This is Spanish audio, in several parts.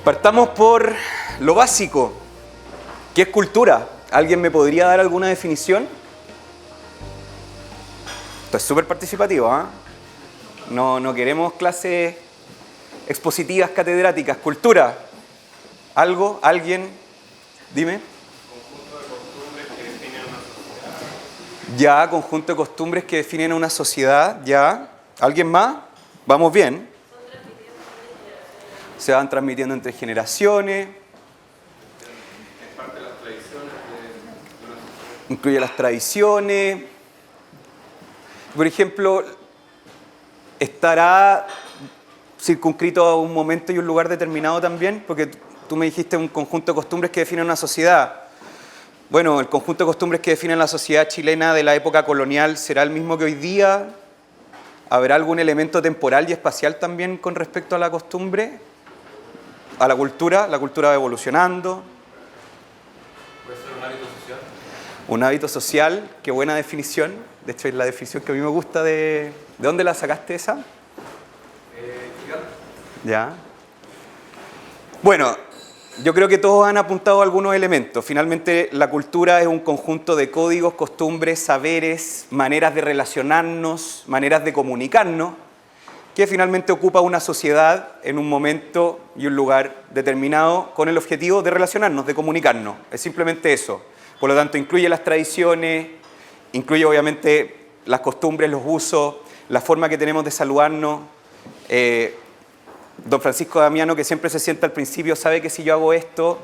Partamos por lo básico. ¿Qué es cultura? ¿Alguien me podría dar alguna definición? Esto es súper participativo, ¿ah? No queremos clases expositivas catedráticas. Cultura. ¿Algo? ¿Alguien? Dime. Conjunto de costumbres que definen una sociedad. Ya, conjunto de costumbres que definen una sociedad. Ya. ¿Alguien más? Vamos bien. Se van transmitiendo entre generaciones. Es parte de las tradiciones de una sociedad. Incluye las tradiciones. Por ejemplo, ¿estará circunscrito a un momento y un lugar determinado también? Porque tú me dijiste un conjunto de costumbres que definen una sociedad. Bueno, el conjunto de costumbres que define la sociedad chilena de la época colonial será el mismo que hoy día. ¿Habrá algún elemento temporal y espacial también con respecto a la costumbre? A la cultura va evolucionando. ¿Puede ser un hábito social? Un hábito social, qué buena definición. De hecho, es la definición que a mí me gusta de... ¿De dónde la sacaste esa? Gigante. Ya. Bueno, yo creo que todos han apuntado a algunos elementos. Finalmente, la cultura es un conjunto de códigos, costumbres, saberes, maneras de relacionarnos, maneras de comunicarnos, que finalmente ocupa una sociedad en un momento y un lugar determinado con el objetivo de relacionarnos, de comunicarnos. Es simplemente eso. Por lo tanto, incluye las tradiciones, incluye obviamente las costumbres, los usos, la forma que tenemos de saludarnos. Don Francisco Damiano, que siempre se sienta al principio, sabe que si yo hago esto,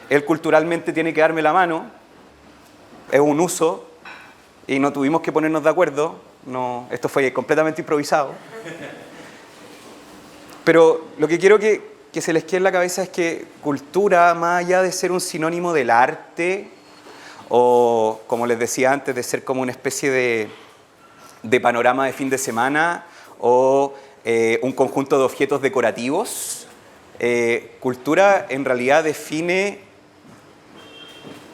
él culturalmente tiene que darme la mano. Es un uso y no tuvimos que ponernos de acuerdo. No, esto fue completamente improvisado. Pero lo que quiero que se les quede en la cabeza es que cultura, más allá de ser un sinónimo del arte, o como les decía antes, de ser como una especie de panorama de fin de semana, o un conjunto de objetos decorativos, cultura en realidad define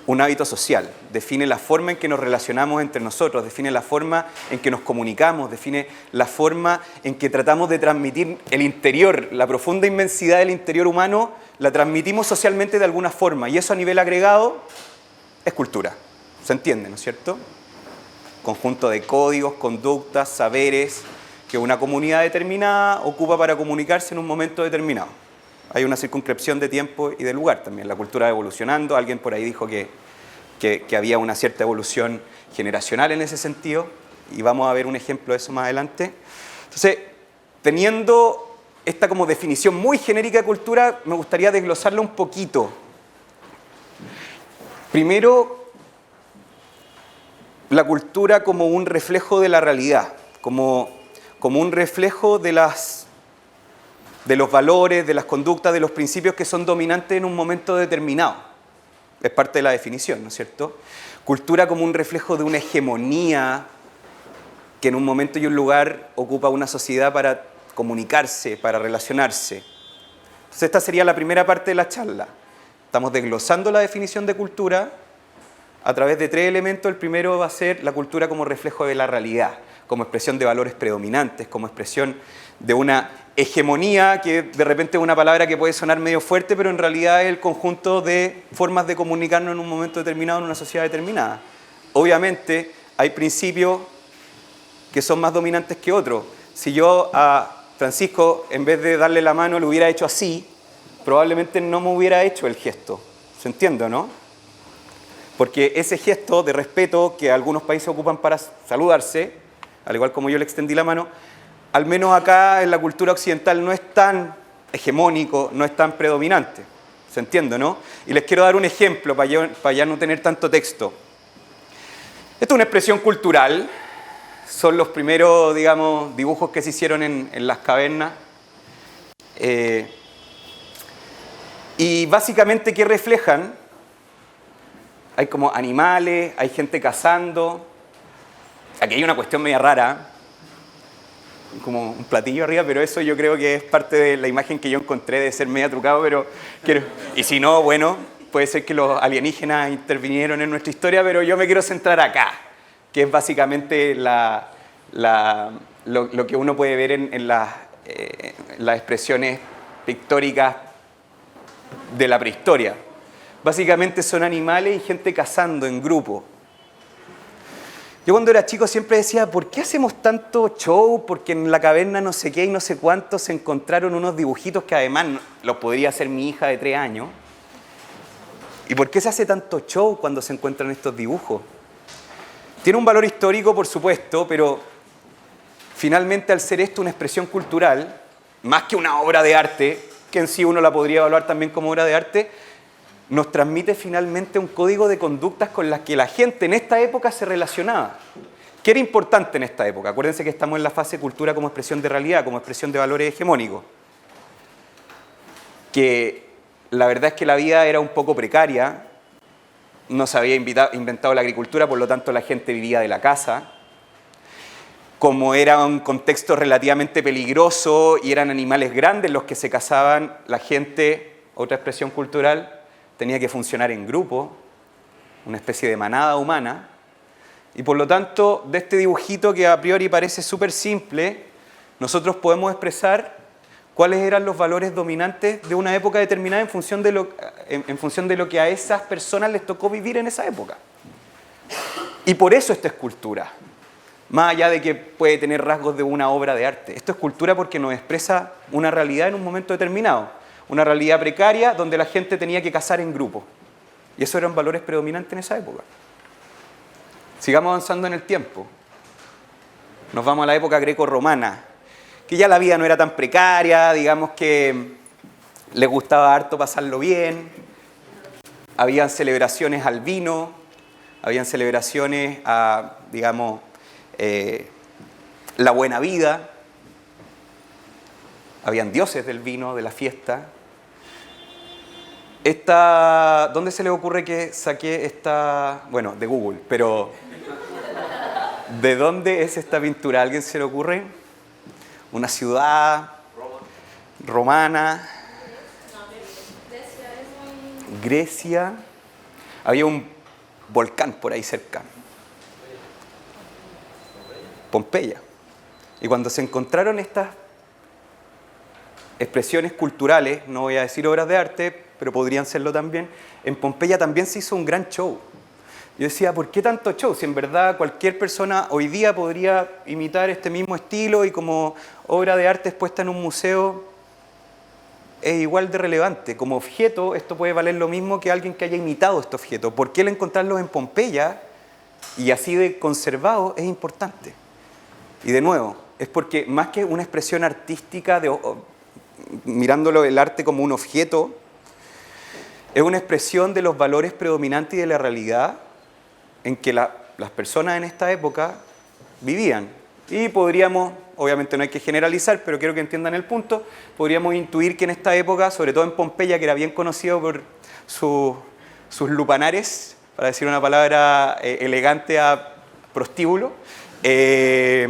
un hábito social, define la forma en que nos relacionamos entre nosotros, define la forma en que nos comunicamos, define la forma en que tratamos de transmitir el interior, la profunda inmensidad del interior humano, la transmitimos socialmente de alguna forma, y eso a nivel agregado es cultura. ¿Se entiende, no es cierto? Conjunto de códigos, conductas, saberes que una comunidad determinada ocupa para comunicarse en un momento determinado. Hay una circunscripción de tiempo y de lugar también. La cultura va evolucionando. Alguien por ahí dijo que había una cierta evolución generacional en ese sentido, y vamos a ver un ejemplo de eso más adelante. Entonces, teniendo esta como definición muy genérica de cultura, me gustaría desglosarla un poquito. Primero, la cultura como un reflejo de la realidad, como un reflejo de los valores, de las conductas, de los principios que son dominantes en un momento determinado. Es parte de la definición, ¿no es cierto? Cultura como un reflejo de una hegemonía que en un momento y un lugar ocupa una sociedad para comunicarse, para relacionarse. Entonces esta sería la primera parte de la charla. Estamos desglosando la definición de cultura a través de tres elementos. El primero va a ser la cultura como reflejo de la realidad, como expresión de valores predominantes, como expresión de una hegemonía, que de repente es una palabra que puede sonar medio fuerte, pero en realidad es el conjunto de formas de comunicarnos en un momento determinado, en una sociedad determinada. Obviamente hay principios que son más dominantes que otros. Si yo a Francisco, en vez de darle la mano, le hubiera hecho así, probablemente no me hubiera hecho el gesto. ¿Se entiende, no? Porque ese gesto de respeto que algunos países ocupan para saludarse, al igual como yo le extendí la mano, al menos acá en la cultura occidental no es tan hegemónico, no es tan predominante. ¿Se entiende, no? Y les quiero dar un ejemplo para ya no tener tanto texto. Esto es una expresión cultural. Son los primeros, digamos, dibujos que se hicieron en las cavernas. Y básicamente, ¿qué reflejan? Hay como animales, hay gente cazando. Aquí hay una cuestión media rara, como un platillo arriba, pero eso yo creo que es parte de la imagen que yo encontré de ser media trucado, pero y si no, bueno, puede ser que los alienígenas intervinieron en nuestra historia, pero yo me quiero centrar acá, que es básicamente lo que uno puede ver en las expresiones pictóricas de la prehistoria. Básicamente son animales y gente cazando en grupo. Yo cuando era chico siempre decía, ¿por qué hacemos tanto show? Porque en la caverna no sé qué y no sé cuánto se encontraron unos dibujitos que además los podría hacer mi hija de 3 años. ¿Y por qué se hace tanto show cuando se encuentran estos dibujos? Tiene un valor histórico, por supuesto, pero finalmente al ser esto una expresión cultural, más que una obra de arte, que en sí uno la podría evaluar también como obra de arte, nos transmite finalmente un código de conductas con las que la gente en esta época se relacionaba. ¿Qué era importante en esta época? Acuérdense que estamos en la fase cultura como expresión de realidad, como expresión de valores hegemónicos. Que la verdad es que la vida era un poco precaria, no se había inventado la agricultura, por lo tanto la gente vivía de la caza. Como era un contexto relativamente peligroso y eran animales grandes los que se cazaban, la gente, otra expresión cultural, tenía que funcionar en grupo, una especie de manada humana, y por lo tanto, de este dibujito que a priori parece súper simple, nosotros podemos expresar cuáles eran los valores dominantes de una época determinada en función de lo que a esas personas les tocó vivir en esa época. Y por eso esto es cultura, más allá de que puede tener rasgos de una obra de arte. Esto es cultura porque nos expresa una realidad en un momento determinado. Una realidad precaria donde la gente tenía que cazar en grupo. Y esos eran valores predominantes en esa época. Sigamos avanzando en el tiempo. Nos vamos a la época greco-romana, que ya la vida no era tan precaria, digamos que les gustaba harto pasarlo bien. Habían celebraciones al vino, habían celebraciones a, digamos, la buena vida. Habían dioses del vino, de la fiesta. ¿Dónde se les ocurre que saqué esta? Bueno, de Google, pero ¿de dónde es esta pintura? ¿A alguien se le ocurre? ¿Una ciudad romana? Grecia. Había un volcán por ahí cerca. Pompeya. Y cuando se encontraron estas expresiones culturales, no voy a decir obras de arte, pero podrían serlo también, en Pompeya también se hizo un gran show. Yo decía, ¿por qué tanto show? Si en verdad cualquier persona hoy día podría imitar este mismo estilo y como obra de arte expuesta en un museo es igual de relevante. Como objeto, esto puede valer lo mismo que alguien que haya imitado este objeto. ¿Por qué el encontrarlos en Pompeya y así de conservados es importante? Y de nuevo, es porque más que una expresión artística mirándolo el arte como un objeto, es una expresión de los valores predominantes y de la realidad en que las personas en esta época vivían. Y podríamos, obviamente no hay que generalizar, pero quiero que entiendan el punto, podríamos intuir que en esta época, sobre todo en Pompeya, que era bien conocido por sus lupanares, para decir una palabra elegante a prostíbulo, se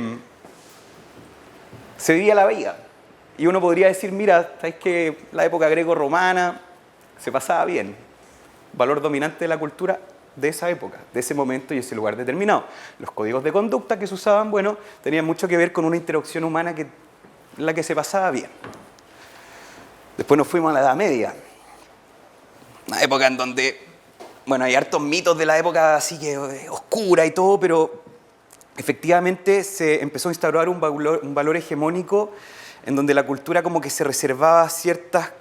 vivía la vida. Y uno podría decir, mira, ¿sabes que la época greco-romana se pasaba bien? Valor dominante de la cultura de esa época, de ese momento y ese lugar determinado. Los códigos de conducta que se usaban, bueno, tenían mucho que ver con una interacción humana en la que se pasaba bien. Después nos fuimos a la Edad Media, una época en donde, bueno, hay hartos mitos de la época así que oscura y todo, pero efectivamente se empezó a instaurar un valor hegemónico en donde la cultura como que se reservaba ciertas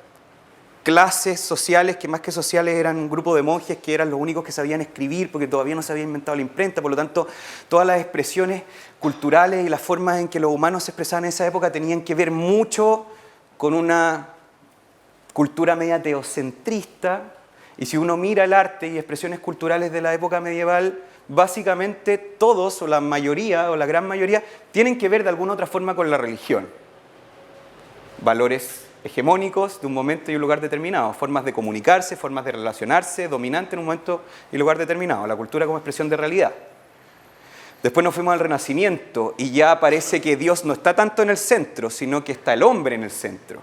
clases sociales, que más que sociales eran un grupo de monjes que eran los únicos que sabían escribir porque todavía no se había inventado la imprenta, por lo tanto todas las expresiones culturales y las formas en que los humanos se expresaban en esa época tenían que ver mucho con una cultura media teocentrista, y si uno mira el arte y expresiones culturales de la época medieval, básicamente todos o la mayoría o la gran mayoría tienen que ver de alguna otra forma con la religión. Valores hegemónicos de un momento y un lugar determinado, formas de comunicarse, formas de relacionarse, dominante en un momento y lugar determinado, la cultura como expresión de realidad. Después nos fuimos al Renacimiento y ya parece que Dios no está tanto en el centro, sino que está el hombre en el centro.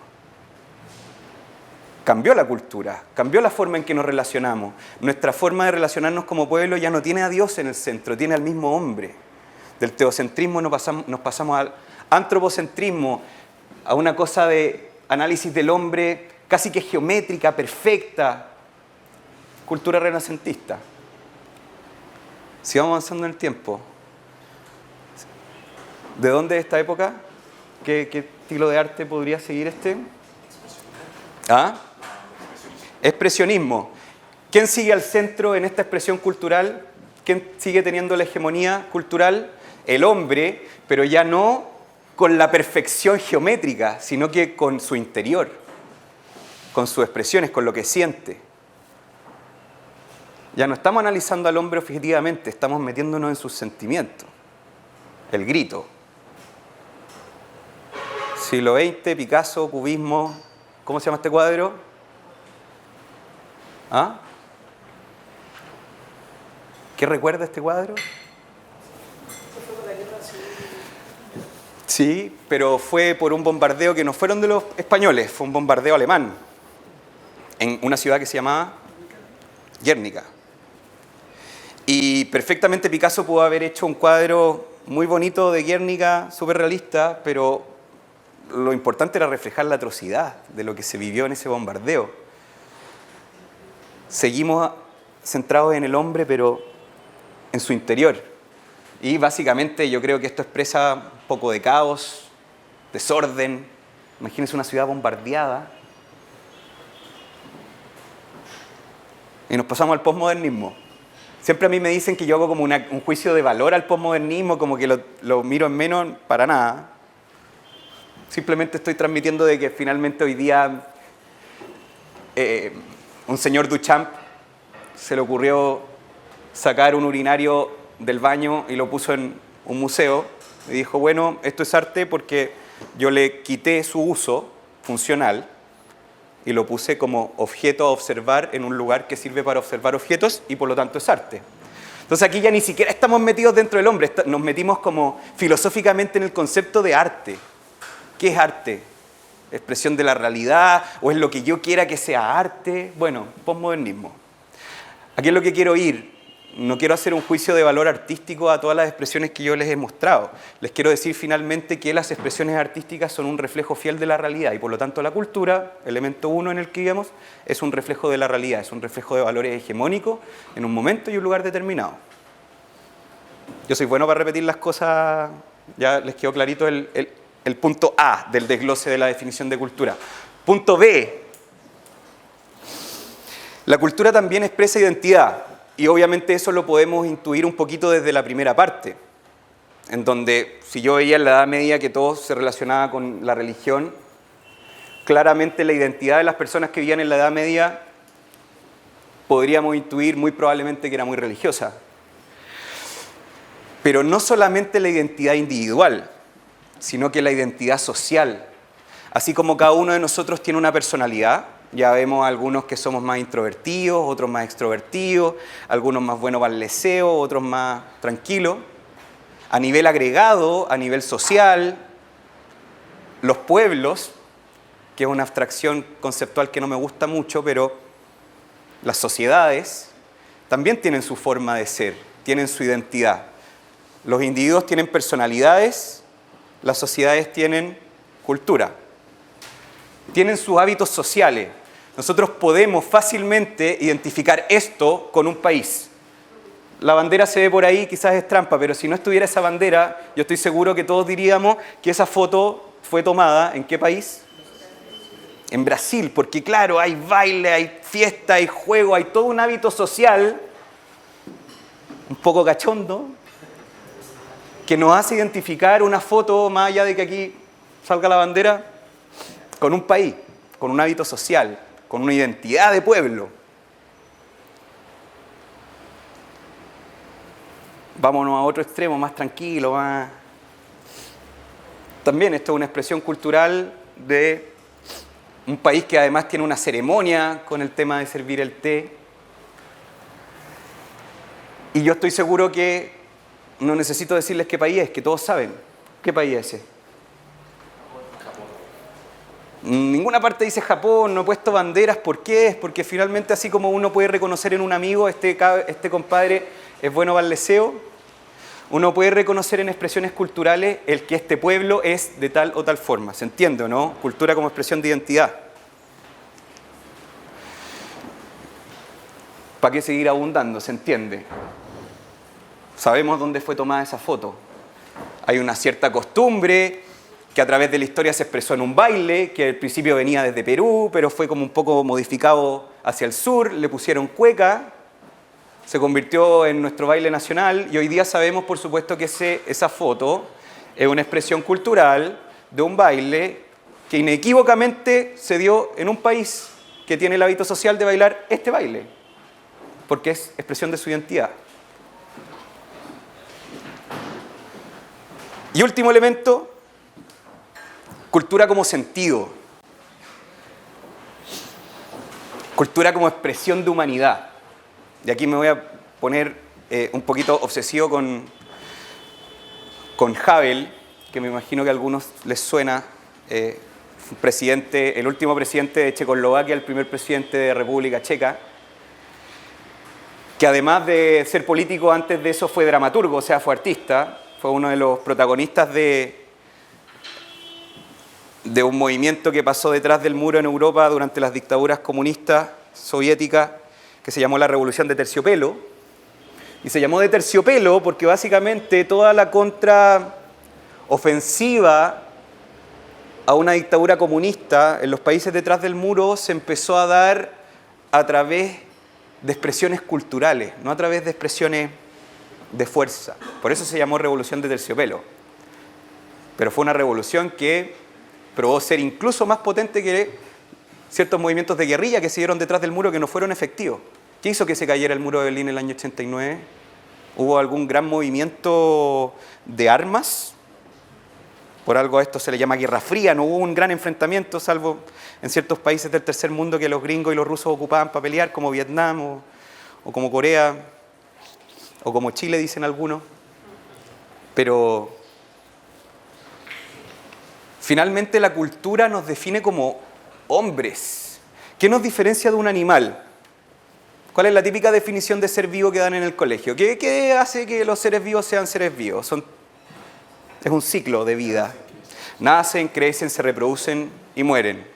Cambió la cultura, cambió la forma en que nos relacionamos. Nuestra forma de relacionarnos como pueblo ya no tiene a Dios en el centro, tiene al mismo hombre. Del teocentrismo nos pasamos al antropocentrismo, a una cosa de análisis del hombre casi que geométrica, perfecta, cultura renacentista. Si vamos avanzando en el tiempo, ¿de dónde es esta época? ¿Qué estilo de arte podría seguir este? ¿Ah? Expresionismo. ¿Quién sigue al centro en esta expresión cultural? ¿Quién sigue teniendo la hegemonía cultural? El hombre, pero ya no con la perfección geométrica, sino que con su interior, con sus expresiones, con lo que siente. Ya no estamos analizando al hombre objetivamente, estamos metiéndonos en sus sentimientos. El grito. Siglo XX, Picasso, cubismo. ¿Cómo se llama este cuadro? ¿Ah? ¿Qué recuerda este cuadro? Sí, pero fue por un bombardeo que no fueron de los españoles, fue un bombardeo alemán en una ciudad que se llamaba Guernica. Y perfectamente Picasso pudo haber hecho un cuadro muy bonito de Guernica, súper realista, pero lo importante era reflejar la atrocidad de lo que se vivió en ese bombardeo. Seguimos centrados en el hombre, pero en su interior. Y básicamente yo creo que esto expresa un poco de caos, desorden. Imagínense una ciudad bombardeada. Y nos pasamos al posmodernismo. Siempre a mí me dicen que yo hago como un juicio de valor al posmodernismo, como que lo miro en menos, para nada. Simplemente estoy transmitiendo de que finalmente hoy día un señor Duchamp se le ocurrió sacar un urinario del baño y lo puso en un museo y dijo, bueno, esto es arte porque yo le quité su uso funcional y lo puse como objeto a observar en un lugar que sirve para observar objetos y por lo tanto es arte. Entonces aquí ya ni siquiera estamos metidos dentro del hombre, nos metimos como filosóficamente en el concepto de arte. ¿Qué es arte? ¿Expresión de la realidad? ¿O es lo que yo quiera que sea arte? Bueno, posmodernismo. Aquí es lo que quiero ir. No quiero hacer un juicio de valor artístico a todas las expresiones que yo les he mostrado. Les quiero decir finalmente que las expresiones artísticas son un reflejo fiel de la realidad y por lo tanto la cultura, elemento 1 en el que vivimos, es un reflejo de la realidad, es un reflejo de valores hegemónicos en un momento y un lugar determinado. Yo soy bueno para repetir las cosas, ya les quedó clarito el punto A del desglose de la definición de cultura. Punto B. La cultura también expresa identidad. Y obviamente eso lo podemos intuir un poquito desde la primera parte, en donde si yo veía en la Edad Media que todo se relacionaba con la religión, claramente la identidad de las personas que vivían en la Edad Media podríamos intuir muy probablemente que era muy religiosa. Pero no solamente la identidad individual, sino que la identidad social. Así como cada uno de nosotros tiene una personalidad, ya vemos algunos que somos más introvertidos, otros más extrovertidos, algunos más buenos para el leseo, otros más tranquilos. A nivel agregado, a nivel social, los pueblos, que es una abstracción conceptual que no me gusta mucho, pero las sociedades también tienen su forma de ser, tienen su identidad. Los individuos tienen personalidades, las sociedades tienen cultura. Tienen sus hábitos sociales. Nosotros podemos fácilmente identificar esto con un país. La bandera se ve por ahí, quizás es trampa, pero si no estuviera esa bandera, yo estoy seguro que todos diríamos que esa foto fue tomada ¿en qué país? En Brasil, porque claro, hay baile, hay fiesta, hay juego, hay todo un hábito social, un poco cachondo, que nos hace identificar una foto, más allá de que aquí salga la bandera, con un país, con un hábito social, con una identidad de pueblo. Vámonos a otro extremo, más tranquilo, más... También esto es una expresión cultural de un país que además tiene una ceremonia con el tema de servir el té. Y yo estoy seguro que no necesito decirles qué país es, que todos saben. ¿Qué país es ese? Ninguna parte dice Japón, no he puesto banderas. ¿Por qué? Es porque finalmente así como uno puede reconocer en un amigo, este compadre es bueno para el leseo, uno puede reconocer en expresiones culturales el que este pueblo es de tal o tal forma. ¿Se entiende o no? Cultura como expresión de identidad. ¿Para qué seguir abundando? ¿Se entiende? Sabemos dónde fue tomada esa foto. Hay una cierta costumbre que a través de la historia se expresó en un baile, que al principio venía desde Perú, pero fue como un poco modificado hacia el sur, le pusieron cueca, se convirtió en nuestro baile nacional y hoy día sabemos, por supuesto, que esa foto es una expresión cultural de un baile que inequívocamente se dio en un país que tiene el hábito social de bailar este baile, porque es expresión de su identidad. Y último elemento, cultura como sentido. Cultura como expresión de humanidad. Y aquí me voy a poner un poquito obsesivo con Havel, que me imagino que a algunos les suena, el último presidente de Checoslovaquia, el primer presidente de República Checa, que además de ser político antes de eso fue dramaturgo, o sea, fue artista, fue uno de los protagonistas de un movimiento que pasó detrás del muro en Europa durante las dictaduras comunistas soviéticas, que se llamó la Revolución de Terciopelo. Y se llamó de terciopelo porque básicamente toda la contraofensiva a una dictadura comunista en los países detrás del muro se empezó a dar a través de expresiones culturales, no a través de expresiones de fuerza. Por eso se llamó Revolución de Terciopelo. Pero fue una revolución que probó ser incluso más potente que ciertos movimientos de guerrilla que se dieron detrás del muro que no fueron efectivos. ¿Qué hizo que se cayera el muro de Berlín en el año 89? ¿Hubo algún gran movimiento de armas? Por algo a esto se le llama Guerra Fría. No hubo un gran enfrentamiento, salvo en ciertos países del tercer mundo que los gringos y los rusos ocupaban para pelear, como Vietnam o como Corea, o como Chile, dicen algunos. Pero finalmente la cultura nos define como hombres. ¿Qué nos diferencia de un animal? ¿Cuál es la típica definición de ser vivo que dan en el colegio? ¿Qué hace que los seres vivos sean seres vivos? Es un ciclo de vida. Nacen, crecen, se reproducen y mueren.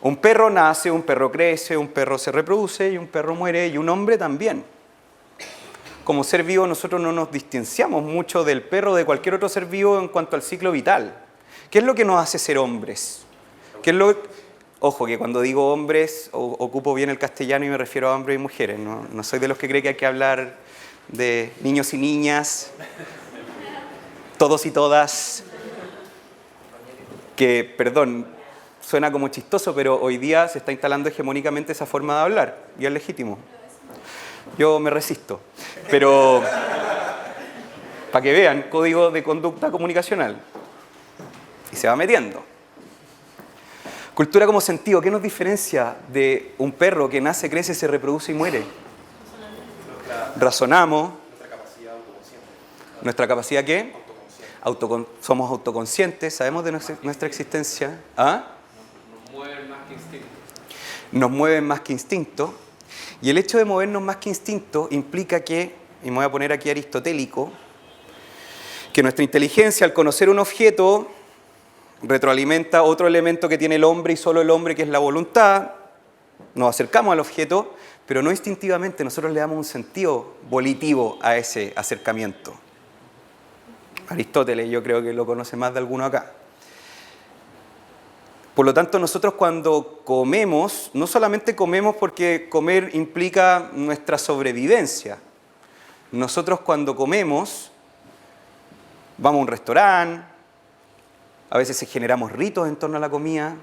Un perro nace, un perro crece, un perro se reproduce y un perro muere, y un hombre también. Como ser vivo nosotros no nos distanciamos mucho del perro o de cualquier otro ser vivo en cuanto al ciclo vital. ¿Qué es lo que nos hace ser hombres? Ojo, que cuando digo hombres ocupo bien el castellano y me refiero a hombres y mujeres. No soy de los que cree que hay que hablar de niños y niñas, todos y todas. Que, perdón, suena como chistoso, pero hoy día se está instalando hegemónicamente esa forma de hablar y es legítimo. Yo me resisto, pero para que vean, código de conducta comunicacional. Y se va metiendo. Cultura como sentido, ¿qué nos diferencia de un perro que nace, crece, se reproduce y muere? Razonamos. Nuestra capacidad autoconsciente. ¿Nuestra capacidad qué? Somos autoconscientes, sabemos de nuestra existencia. ¿Ah? Nos mueven más que instintos. Nos mueven más que instintos. Y el hecho de movernos más que instintos implica que, y me voy a poner aquí aristotélico, que nuestra inteligencia al conocer un objeto retroalimenta otro elemento que tiene el hombre y solo el hombre, que es la voluntad. Nos acercamos al objeto, pero no instintivamente, nosotros le damos un sentido volitivo a ese acercamiento. Aristóteles, yo creo que lo conoce más de alguno acá. Por lo tanto, nosotros cuando comemos, no solamente comemos porque comer implica nuestra sobrevivencia. Nosotros cuando comemos, vamos a un restaurante, a veces generamos ritos en torno a la comida,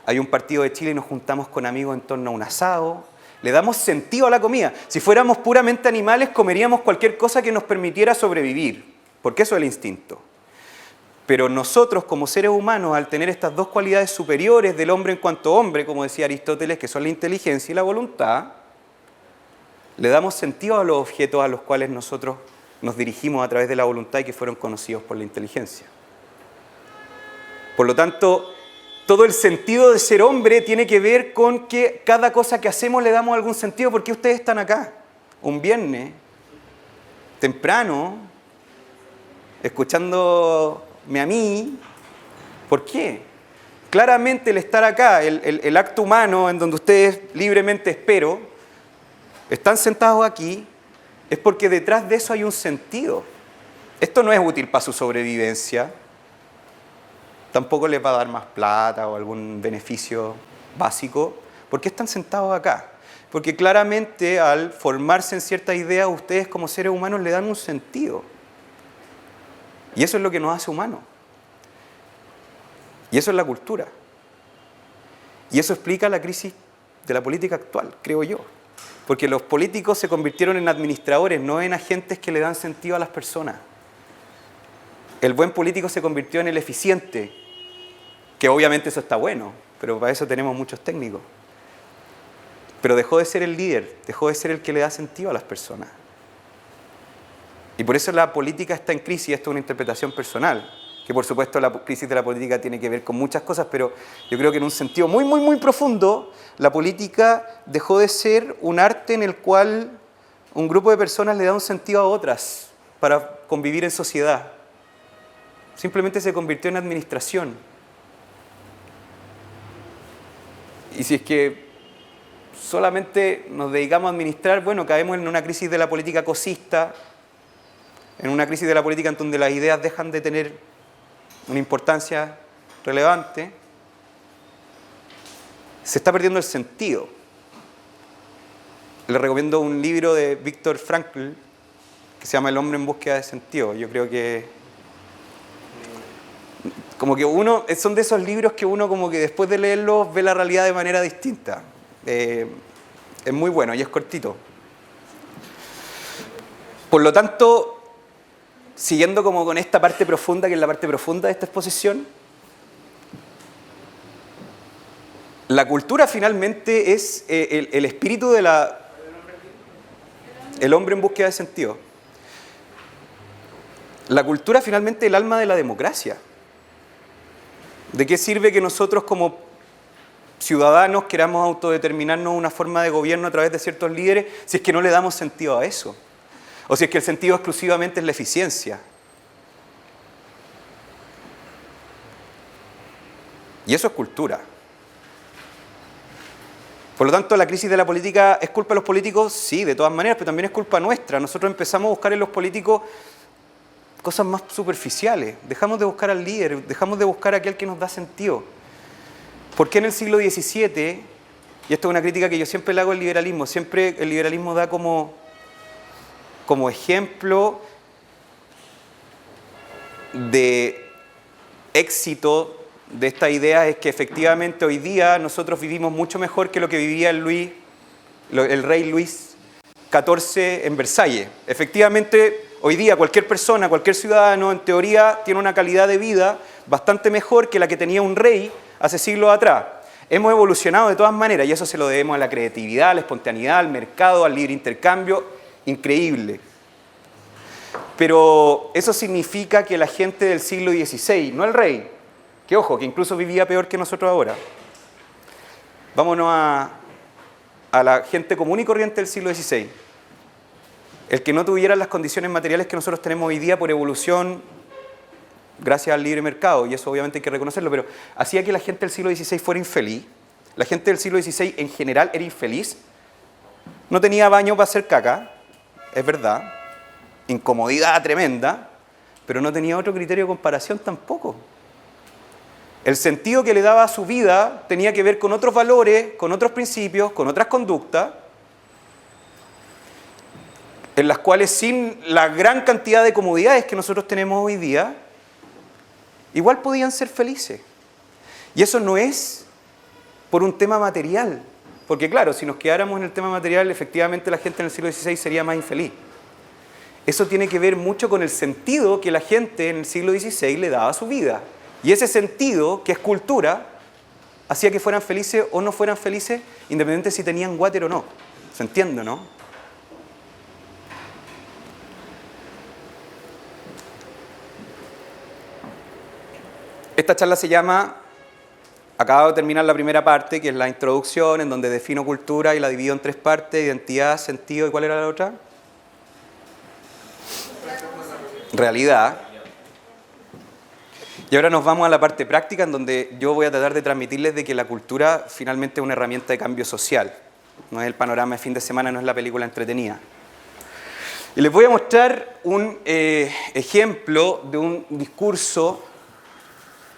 hay un partido de Chile y nos juntamos con amigos en torno a un asado, le damos sentido a la comida. Si fuéramos puramente animales, comeríamos cualquier cosa que nos permitiera sobrevivir, porque eso es el instinto. Pero nosotros como seres humanos, al tener estas dos cualidades superiores del hombre en cuanto hombre, como decía Aristóteles, que son la inteligencia y la voluntad, le damos sentido a los objetos a los cuales nosotros nos dirigimos a través de la voluntad y que fueron conocidos por la inteligencia. Por lo tanto, todo el sentido de ser hombre tiene que ver con que cada cosa que hacemos le damos algún sentido. ¿Por qué ustedes están acá? Un viernes, temprano, escuchándome a mí. ¿Por qué? Claramente el estar acá, el acto humano en donde ustedes libremente, espero, están sentados aquí, es porque detrás de eso hay un sentido. Esto no es útil para su sobrevivencia, tampoco les va a dar más plata o algún beneficio básico. ¿Por qué están sentados acá? Porque claramente al formarse en ciertas ideas, ustedes como seres humanos le dan un sentido. Y eso es lo que nos hace humanos. Y eso es la cultura. Y eso explica la crisis de la política actual, creo yo. Porque los políticos se convirtieron en administradores, no en agentes que le dan sentido a las personas. El buen político se convirtió en el eficiente, que obviamente eso está bueno, pero para eso tenemos muchos técnicos. Pero dejó de ser el líder, dejó de ser el que le da sentido a las personas. Y por eso la política está en crisis, esto es una interpretación personal, que por supuesto la crisis de la política tiene que ver con muchas cosas, pero yo creo que en un sentido muy, muy, muy profundo, la política dejó de ser un arte en el cual un grupo de personas le da un sentido a otras para convivir en sociedad. Simplemente se convirtió en administración. Y si es que solamente nos dedicamos a administrar, bueno, caemos en una crisis de la política cosista, en una crisis de la política en donde las ideas dejan de tener una importancia relevante. Se está perdiendo el sentido. Les recomiendo un libro de Viktor Frankl que se llama El hombre en búsqueda de sentido. Yo creo que como que son de esos libros que uno como que después de leerlos ve la realidad de manera distinta. Es muy bueno y es cortito. Por lo tanto, siguiendo como con esta parte profunda, que es la parte profunda de esta exposición, la cultura finalmente es el espíritu de el hombre en búsqueda de sentido. La cultura finalmente es el alma de la democracia. ¿De qué sirve que nosotros como ciudadanos queramos autodeterminarnos una forma de gobierno a través de ciertos líderes si es que no le damos sentido a eso? O si es que el sentido exclusivamente es la eficiencia. Y eso es cultura. Por lo tanto, la crisis de la política, ¿es culpa de los políticos? Sí, de todas maneras, pero también es culpa nuestra. Nosotros empezamos a buscar en los políticos cosas más superficiales. Dejamos de buscar al líder, dejamos de buscar a aquel que nos da sentido. ¿Por qué en el siglo XVII, y esto es una crítica que yo siempre le hago al liberalismo, siempre el liberalismo da como ejemplo de éxito de esta idea, es que efectivamente hoy día nosotros vivimos mucho mejor que lo que vivía el rey Luis XIV en Versalles. Efectivamente, hoy día cualquier persona, cualquier ciudadano, en teoría, tiene una calidad de vida bastante mejor que la que tenía un rey hace siglos atrás. Hemos evolucionado de todas maneras y eso se lo debemos a la creatividad, a la espontaneidad, al mercado, al libre intercambio. Increíble. Pero eso significa que la gente del siglo XVI, no el rey, que ojo, que incluso vivía peor que nosotros ahora. Vámonos a la gente común y corriente del siglo XVI. El que no tuviera las condiciones materiales que nosotros tenemos hoy día por evolución, gracias al libre mercado, y eso obviamente hay que reconocerlo, pero hacía que la gente del siglo XVI fuera infeliz. La gente del siglo XVI en general era infeliz. No tenía baño para hacer caca, es verdad. Incomodidad tremenda, pero no tenía otro criterio de comparación tampoco. El sentido que le daba a su vida tenía que ver con otros valores, con otros principios, con otras conductas, en las cuales sin la gran cantidad de comodidades que nosotros tenemos hoy día, igual podían ser felices. Y eso no es por un tema material, porque claro, si nos quedáramos en el tema material, efectivamente la gente en el siglo XVI sería más infeliz. Eso tiene que ver mucho con el sentido que la gente en el siglo XVI le daba a su vida. Y ese sentido, que es cultura, hacía que fueran felices o no fueran felices, independiente si tenían water o no. ¿Se entiende, no? Esta charla se llama, acabo de terminar la primera parte, que es la introducción, en donde defino cultura y la divido en tres partes: identidad, sentido, ¿y cuál era la otra? Realidad. Y ahora nos vamos a la parte práctica, en donde yo voy a tratar de transmitirles de que la cultura finalmente es una herramienta de cambio social. No es el panorama de fin de semana, no es la película entretenida. Y les voy a mostrar un ejemplo de un discurso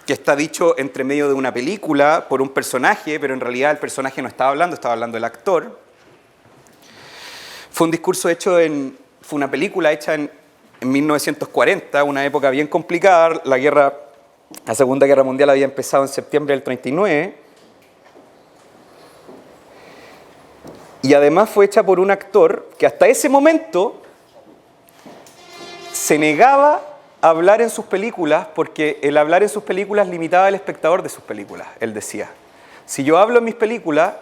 que está dicho entre medio de una película por un personaje, pero en realidad el personaje no estaba hablando el actor. Fue un discurso fue una película hecha en 1940, una época bien complicada. La Segunda Guerra Mundial había empezado en septiembre del 39. Y además fue hecha por un actor que hasta ese momento se negaba a hablar en sus películas porque el hablar en sus películas limitaba al espectador de sus películas. Él decía, si yo hablo en mis películas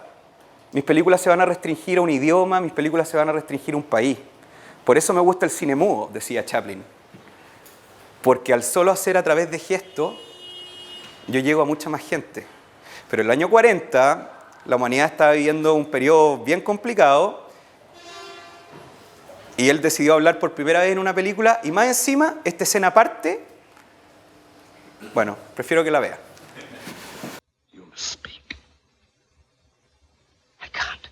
se van a restringir a un idioma, mis películas se van a restringir a un país. Por eso me gusta el cine mudo, decía Chaplin. Porque al solo hacer a través de gestos, yo llego a mucha más gente. Pero en el año 40, la humanidad estaba viviendo un periodo bien complicado y él decidió hablar por primera vez en una película y más encima, esta escena aparte, bueno, prefiero que la vea. You must speak. I can't.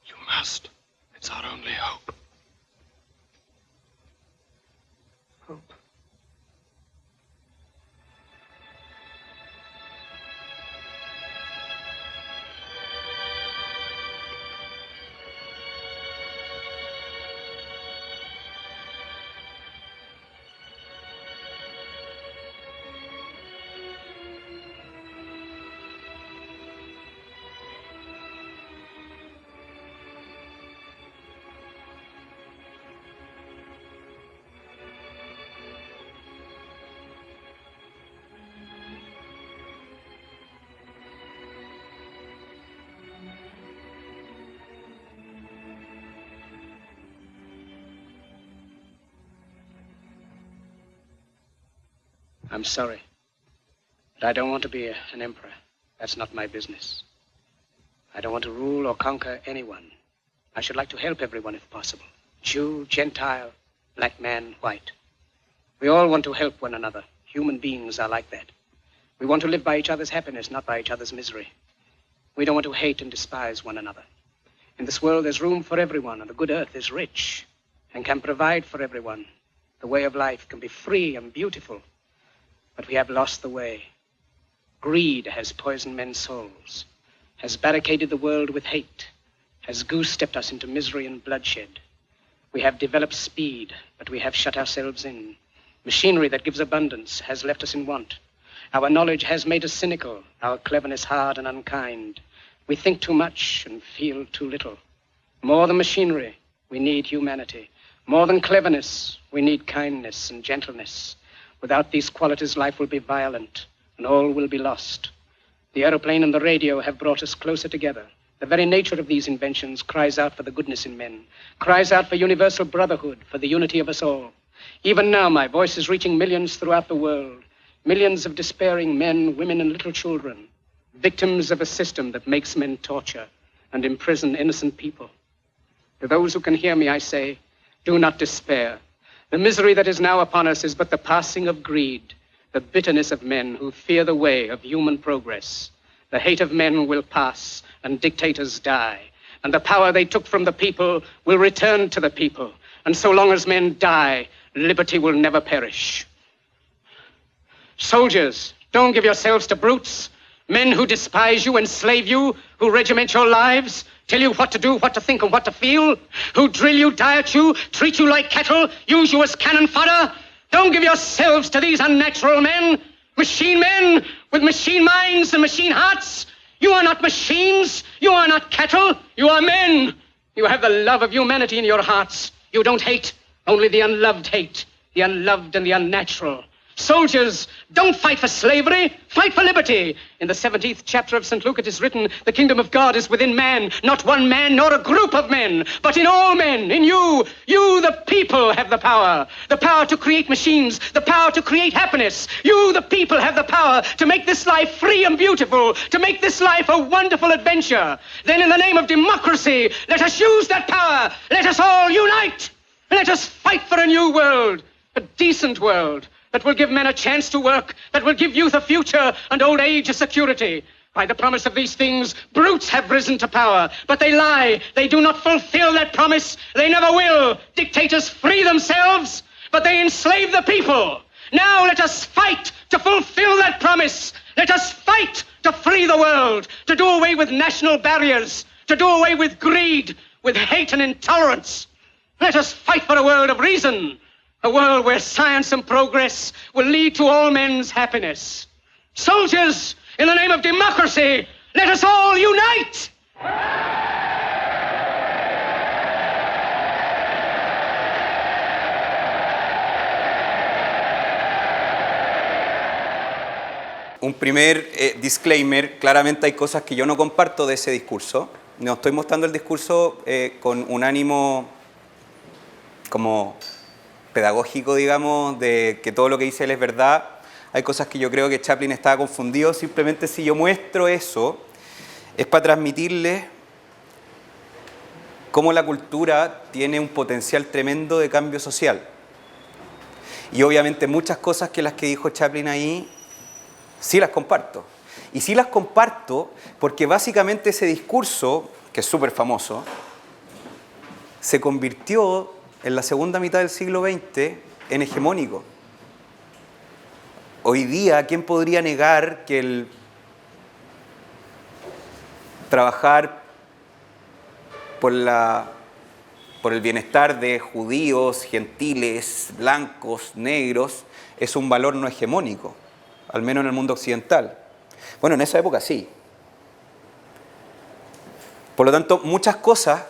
You must. It's our only hope. Hope. I'm sorry, but I don't want to be an emperor. That's not my business. I don't want to rule or conquer anyone. I should like to help everyone if possible. Jew, Gentile, black man, white. We all want to help one another. Human beings are like that. We want to live by each other's happiness, not by each other's misery. We don't want to hate and despise one another. In this world, there's room for everyone, and the good earth is rich and can provide for everyone. The way of life can be free and beautiful. But we have lost the way. Greed has poisoned men's souls, has barricaded the world with hate, has goose-stepped us into misery and bloodshed. We have developed speed, but we have shut ourselves in. Machinery that gives abundance has left us in want. Our knowledge has made us cynical, our cleverness hard and unkind. We think too much and feel too little. More than machinery, we need humanity. More than cleverness, we need kindness and gentleness. Without these qualities, life will be violent, and all will be lost. The aeroplane and the radio have brought us closer together. The very nature of these inventions cries out for the goodness in men, cries out for universal brotherhood, for the unity of us all. Even now, my voice is reaching millions throughout the world, millions of despairing men, women, and little children, victims of a system that makes men torture and imprison innocent people. To those who can hear me, I say, do not despair. The misery that is now upon us is but the passing of greed, the bitterness of men who fear the way of human progress. The hate of men will pass, and dictators die, and the power they took from the people will return to the people. And so long as men die, liberty will never perish. Soldiers, don't give yourselves to brutes, men who despise you, enslave you, who regiment your lives, tell you what to do, what to think, and what to feel, who drill you, diet you, treat you like cattle, use you as cannon fodder. Don't give yourselves to these unnatural men with machine minds and machine hearts. You are not machines, you are not cattle, you are men. You have the love of humanity in your hearts. You don't hate, only the unloved hate, the unloved and the unnatural. Soldiers, don't fight for slavery, fight for liberty. In the 17th chapter of St. Luke it is written, the kingdom of God is within man, not one man nor a group of men, but in all men, in you. You, the people, have the power to create machines, the power to create happiness. You, the people, have the power to make this life free and beautiful, to make this life a wonderful adventure. Then in the name of democracy, let us use that power. Let us all unite. Let us fight for a new world, a decent world, that will give men a chance to work, that will give youth a future and old age a security. By the promise of these things, brutes have risen to power, but they lie. They do not fulfill that promise. They never will. Dictators free themselves, but they enslave the people. Now let us fight to fulfill that promise. Let us fight to free the world, to do away with national barriers, to do away with greed, with hate and intolerance. Let us fight for a world of reason, a world where science and progress will lead to all men's happiness. Soldiers, in the name of democracy, let us all unite! Un primer disclaimer, claramente hay cosas que yo no comparto de ese discurso. No estoy mostrando el discurso con un ánimo como pedagógico, digamos, de que todo lo que dice él es verdad. Hay cosas que yo creo que Chaplin estaba confundido. Simplemente si yo muestro eso, es para transmitirles cómo la cultura tiene un potencial tremendo de cambio social. Y obviamente muchas cosas que las que dijo Chaplin ahí, sí las comparto. Y sí las comparto porque básicamente ese discurso, que es súper famoso, se convirtió en la segunda mitad del siglo XX en hegemónico. Hoy día, ¿quién podría negar que el trabajar por el bienestar de judíos, gentiles, blancos, negros, es un valor no hegemónico, al menos en el mundo occidental? Bueno, en esa época sí. Por lo tanto, muchas cosas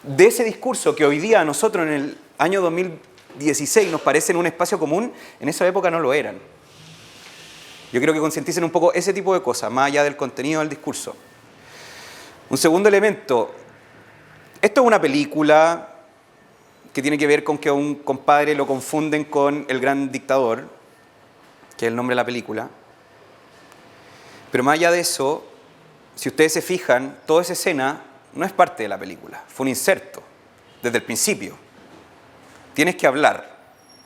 de ese discurso que hoy día a nosotros en el año 2016 nos parecen un espacio común, en esa época no lo eran. Yo creo que concienticen un poco ese tipo de cosas, más allá del contenido del discurso. Un segundo elemento. Esto es una película que tiene que ver con que a un compadre lo confunden con El Gran Dictador, que es el nombre de la película. Pero más allá de eso, si ustedes se fijan, toda esa escena no es parte de la película, fue un inserto, desde el principio. Tienes que hablar.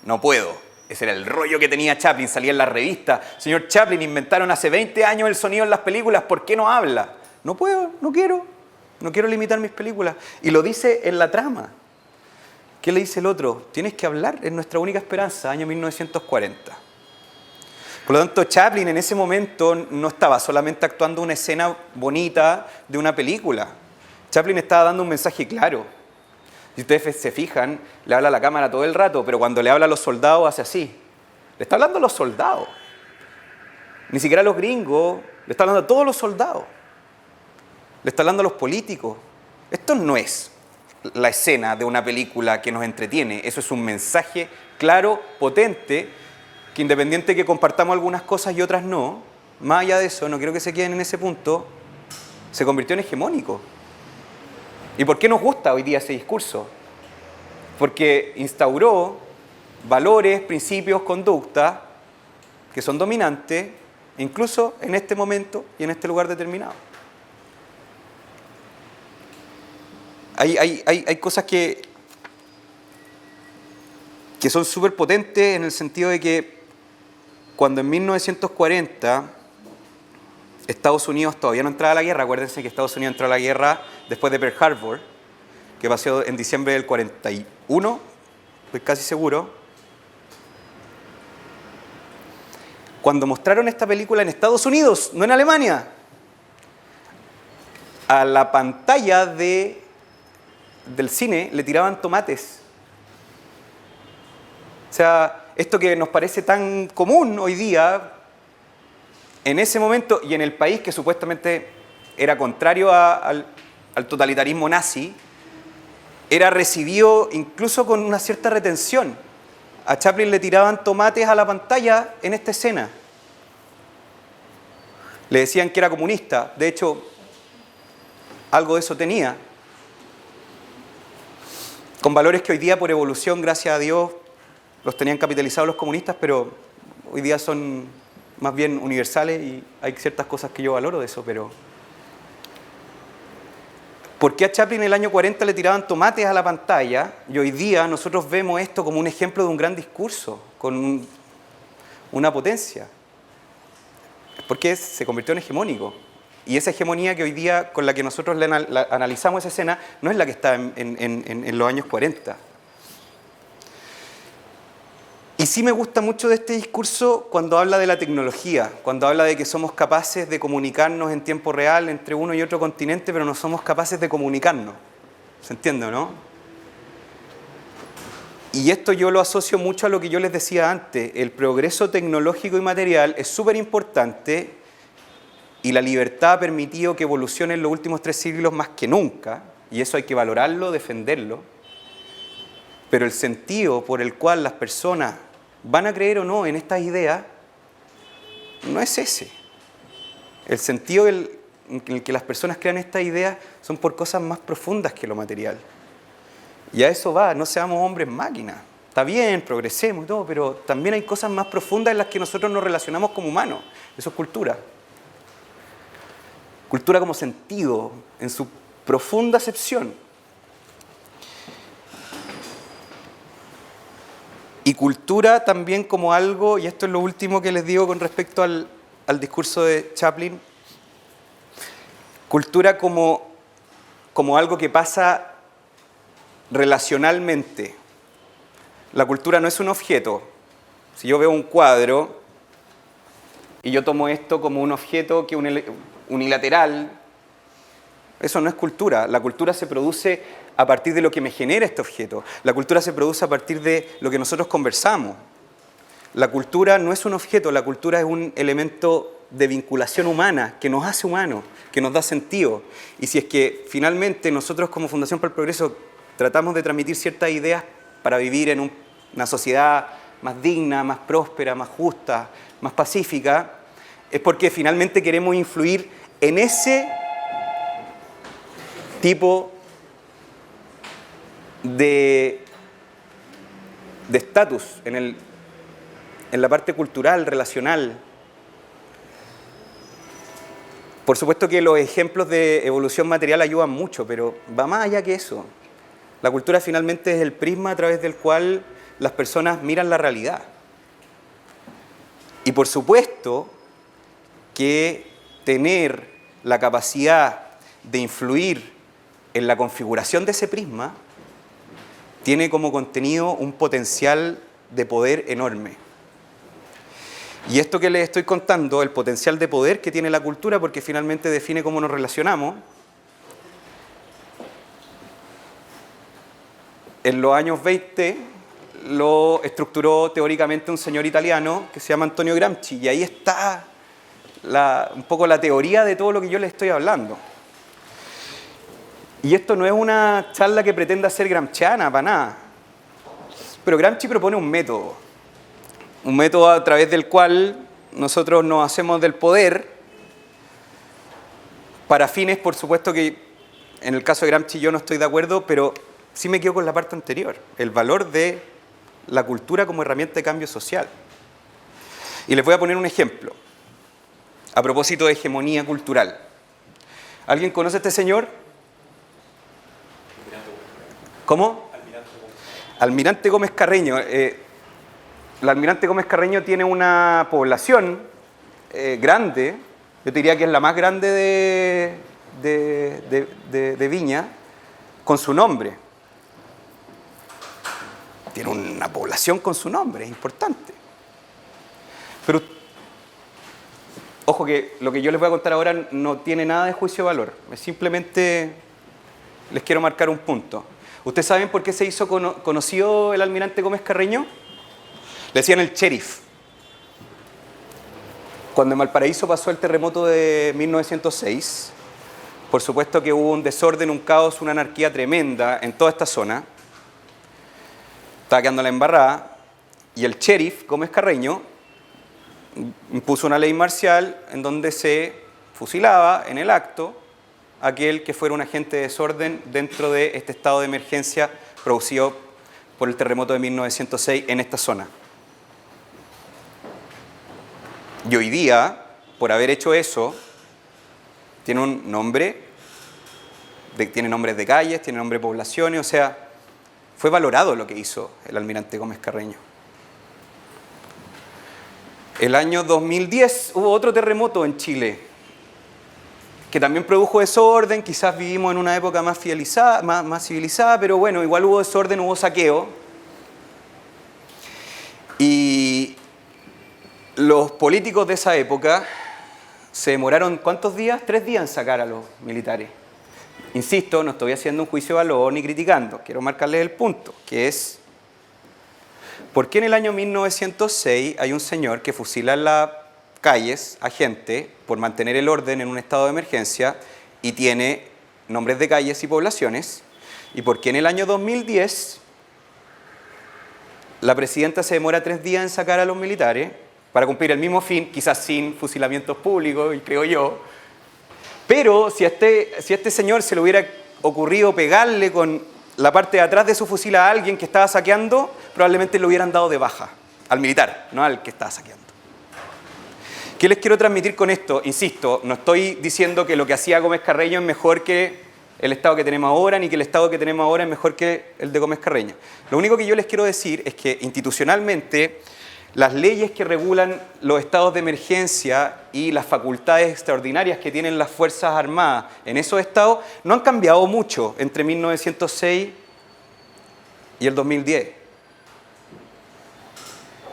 No puedo. Ese era el rollo que tenía Chaplin, salía en la revista. Señor Chaplin, inventaron hace 20 años el sonido en las películas, ¿por qué no habla? No puedo, no quiero limitar mis películas. Y lo dice en la trama. ¿Qué le dice el otro? Tienes que hablar, es nuestra única esperanza, año 1940. Por lo tanto, Chaplin en ese momento no estaba solamente actuando una escena bonita de una película. Chaplin estaba dando un mensaje claro. Si ustedes se fijan, le habla a la cámara todo el rato, pero cuando le habla a los soldados hace así. Le está hablando a los soldados. Ni siquiera a los gringos, le está hablando a todos los soldados. Le está hablando a los políticos. Esto no es la escena de una película que nos entretiene. Eso es un mensaje claro, potente, que independiente que compartamos algunas cosas y otras no, más allá de eso, no quiero que se queden en ese punto, se convirtió en hegemónico. ¿Y por qué nos gusta hoy día ese discurso? Porque instauró valores, principios, conductas que son dominantes, incluso en este momento y en este lugar determinado. Hay cosas que son súper potentes en el sentido de que cuando en 1940 Estados Unidos todavía no entraba a la guerra, acuérdense que Estados Unidos entró a la guerra después de Pearl Harbor, que pasó en diciembre del 41, estoy casi seguro. Cuando mostraron esta película en Estados Unidos, no en Alemania, a la pantalla del cine le tiraban tomates. O sea, esto que nos parece tan común hoy día, en ese momento y en el país que supuestamente era contrario al totalitarismo nazi, era recibido incluso con una cierta retención. A Chaplin le tiraban tomates a la pantalla en esta escena. Le decían que era comunista. De hecho, algo de eso tenía. Con valores que hoy día, por evolución, gracias a Dios, los tenían capitalizados los comunistas, pero hoy día son más bien universales y hay ciertas cosas que yo valoro de eso, pero... ¿Por qué a Chaplin en el año 40 le tiraban tomates a la pantalla y hoy día nosotros vemos esto como un ejemplo de un gran discurso, con una potencia? porque se convirtió en hegemónico. Y esa hegemonía que hoy día, con la que nosotros analizamos esa escena, no es la que está en los años 40. Y sí me gusta mucho de este discurso cuando habla de la tecnología, cuando habla de que somos capaces de comunicarnos en tiempo real entre uno y otro continente, pero no somos capaces de comunicarnos. ¿Se entiende, no? Y esto yo lo asocio mucho a lo que yo les decía antes. El progreso tecnológico y material es súper importante y la libertad ha permitido que evolucione en los últimos 3 siglos más que nunca, y eso hay que valorarlo, defenderlo. Pero el sentido por el cual las personas van a creer o no en estas ideas no es ese. El sentido en el que las personas crean estas ideas son por cosas más profundas que lo material. Y a eso va, no seamos hombres máquinas. Está bien, progresemos y todo, pero también hay cosas más profundas en las que nosotros nos relacionamos como humanos. Eso es cultura. Cultura como sentido, en su profunda acepción. Y cultura también como algo, y esto es lo último que les digo con respecto al discurso de Chaplin, cultura como algo que pasa relacionalmente. La cultura no es un objeto. Si yo veo un cuadro y yo tomo esto como un objeto que unilateral, eso no es cultura. La cultura se produce a partir de lo que me genera este objeto. La cultura se produce a partir de lo que nosotros conversamos. La cultura no es un objeto, la cultura es un elemento de vinculación humana que nos hace humanos, que nos da sentido. Y si es que finalmente nosotros como Fundación para el Progreso tratamos de transmitir ciertas ideas para vivir en una sociedad más digna, más próspera, más justa, más pacífica, es porque finalmente queremos influir en ese tipo de estatus, en la parte cultural, relacional. Por supuesto que los ejemplos de evolución material ayudan mucho, pero va más allá que eso. La cultura finalmente es el prisma a través del cual las personas miran la realidad. Y por supuesto que tener la capacidad de influir en la configuración de ese prisma tiene como contenido un potencial de poder enorme. Y esto que les estoy contando, el potencial de poder que tiene la cultura, porque finalmente define cómo nos relacionamos, en los años 20 lo estructuró teóricamente un señor italiano que se llama Antonio Gramsci, y ahí está un poco la teoría de todo lo que yo les estoy hablando. Y esto no es una charla que pretenda ser gramsciana, para nada. Pero Gramsci propone un método a través del cual nosotros nos hacemos del poder para fines, por supuesto que en el caso de Gramsci yo no estoy de acuerdo, pero sí me quedo con la parte anterior, el valor de la cultura como herramienta de cambio social. Y les voy a poner un ejemplo, a propósito de hegemonía cultural. ¿Alguien conoce a este señor? ¿Cómo? Almirante Gómez Carreño. El Almirante Gómez Carreño tiene una población grande, yo te diría que es la más grande de Viña, con su nombre. Tiene una población con su nombre, es importante. Pero, ojo que lo que yo les voy a contar ahora no tiene nada de juicio de valor, simplemente les quiero marcar un punto. ¿Ustedes saben por qué se hizo conocido el Almirante Gómez Carreño? Le decían el sheriff. Cuando en Valparaíso pasó el terremoto de 1906, por supuesto que hubo un desorden, un caos, una anarquía tremenda en toda esta zona. Estaba quedando la embarrada, y el sheriff Gómez Carreño impuso una ley marcial en donde se fusilaba en el acto aquel que fuera un agente de desorden dentro de este estado de emergencia producido por el terremoto de 1906 en esta zona. Y hoy día, por haber hecho eso, tiene un nombre, tiene nombres de calles, tiene nombre de poblaciones, o sea, fue valorado lo que hizo el Almirante Gómez Carreño. El año 2010 hubo otro terremoto en Chile, que también produjo desorden. Quizás vivimos en una época más civilizada, pero bueno, igual hubo desorden, hubo saqueo. Y los políticos de esa época se demoraron, ¿cuántos días? 3 días en sacar a los militares. Insisto, no estoy haciendo un juicio de valor ni criticando, quiero marcarles el punto, que es, ¿por qué en el año 1906 hay un señor que fusila en las calles a gente por mantener el orden en un estado de emergencia y tiene nombres de calles y poblaciones? ¿Y por qué en el año 2010 la presidenta se demora 3 días en sacar a los militares para cumplir el mismo fin, quizás sin fusilamientos públicos, y creo yo? Pero si a este señor se le hubiera ocurrido pegarle con la parte de atrás de su fusil a alguien que estaba saqueando, probablemente le hubieran dado de baja al militar, no al que estaba saqueando. ¿Qué les quiero transmitir con esto? Insisto, no estoy diciendo que lo que hacía Gómez Carreño es mejor que el Estado que tenemos ahora, ni que el Estado que tenemos ahora es mejor que el de Gómez Carreño. Lo único que yo les quiero decir es que institucionalmente las leyes que regulan los estados de emergencia y las facultades extraordinarias que tienen las Fuerzas Armadas en esos estados no han cambiado mucho entre 1906 y el 2010.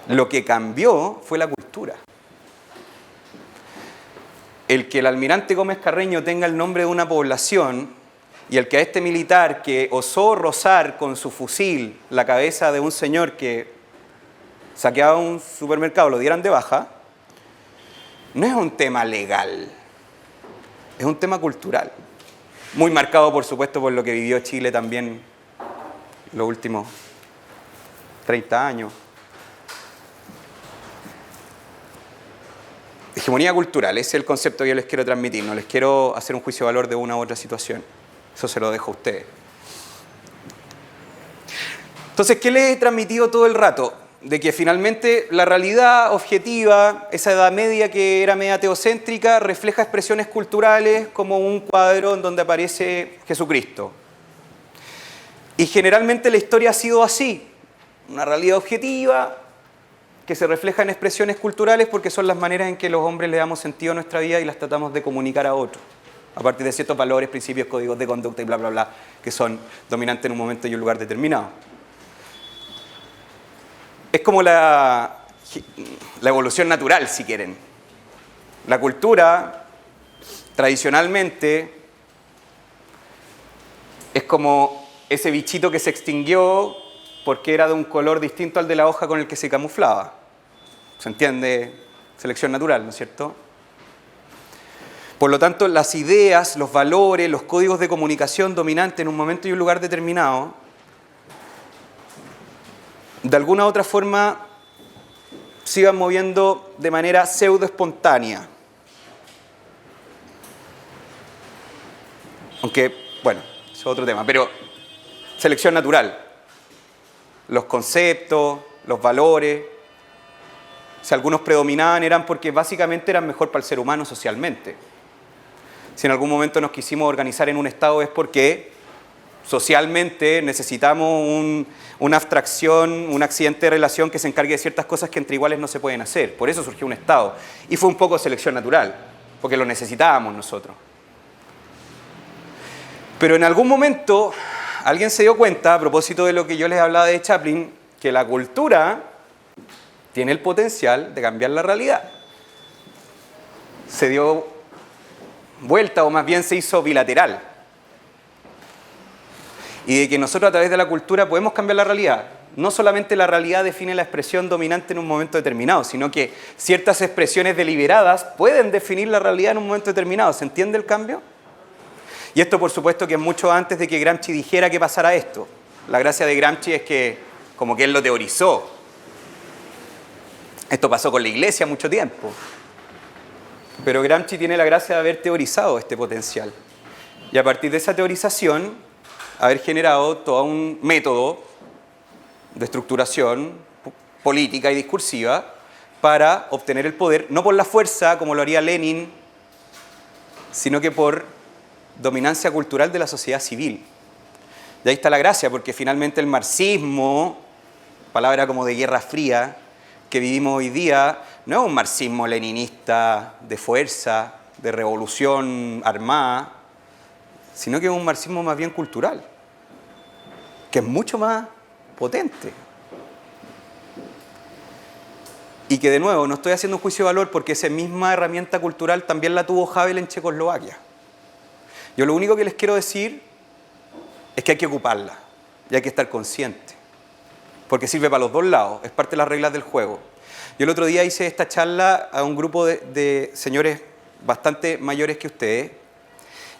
Lo que cambió fue la cultura. El que el almirante Gómez Carreño tenga el nombre de una población y el que a este militar que osó rozar con su fusil la cabeza de un señor que saqueaba un supermercado lo dieran de baja, no es un tema legal, es un tema cultural. Muy marcado, por supuesto, por lo que vivió Chile también los últimos 30 años. Hegemonía cultural, ese es el concepto que yo les quiero transmitir. No les quiero hacer un juicio de valor de una u otra situación. Eso se lo dejo a ustedes. Entonces, ¿qué les he transmitido todo el rato? De que finalmente la realidad objetiva, esa Edad Media que era media teocéntrica, refleja expresiones culturales como un cuadro en donde aparece Jesucristo. Y generalmente la historia ha sido así, una realidad objetiva que se refleja en expresiones culturales porque son las maneras en que los hombres le damos sentido a nuestra vida y las tratamos de comunicar a otros, a partir de ciertos valores, principios, códigos de conducta y bla, bla, bla, que son dominantes en un momento y un lugar determinado. Es como la evolución natural, si quieren. La cultura, tradicionalmente, es como ese bichito que se extinguió porque era de un color distinto al de la hoja con el que se camuflaba. ¿Se entiende? Selección natural, ¿no es cierto? Por lo tanto, las ideas, los valores, los códigos de comunicación dominantes en un momento y un lugar determinado, de alguna u otra forma, se iban moviendo de manera pseudo-espontánea. Aunque, bueno, eso es otro tema, pero selección natural. Los conceptos, los valores, si algunos predominaban eran porque básicamente eran mejor para el ser humano socialmente. Si en algún momento nos quisimos organizar en un estado es porque socialmente necesitamos una abstracción, un accidente de relación que se encargue de ciertas cosas que entre iguales no se pueden hacer. Por eso surgió un estado. Y fue un poco selección natural, porque lo necesitábamos nosotros. Pero en algún momento alguien se dio cuenta, a propósito de lo que yo les hablaba de Chaplin, que la cultura tiene el potencial de cambiar la realidad. Se dio vuelta, o más bien se hizo bilateral. Y de que nosotros a través de la cultura podemos cambiar la realidad. No solamente la realidad define la expresión dominante en un momento determinado, sino que ciertas expresiones deliberadas pueden definir la realidad en un momento determinado. ¿Se entiende el cambio? Y esto, por supuesto, que es mucho antes de que Gramsci dijera que pasara esto. La gracia de Gramsci es que, como que él lo teorizó. Esto pasó con la Iglesia mucho tiempo. Pero Gramsci tiene la gracia de haber teorizado este potencial. Y a partir de esa teorización, haber generado todo un método de estructuración política y discursiva para obtener el poder, no por la fuerza, como lo haría Lenin, sino que por dominancia cultural de la sociedad civil. Y ahí está la gracia, porque finalmente el marxismo, palabra como de Guerra Fría, que vivimos hoy día no es un marxismo leninista de fuerza, de revolución armada, sino que es un marxismo más bien cultural, que es mucho más potente. Y que de nuevo, no estoy haciendo un juicio de valor porque esa misma herramienta cultural también la tuvo Havel en Checoslovaquia. Yo lo único que les quiero decir es que hay que ocuparla y hay que estar consciente, porque sirve para los dos lados, es parte de las reglas del juego. Yo el otro día hice esta charla a un grupo de señores bastante mayores que ustedes,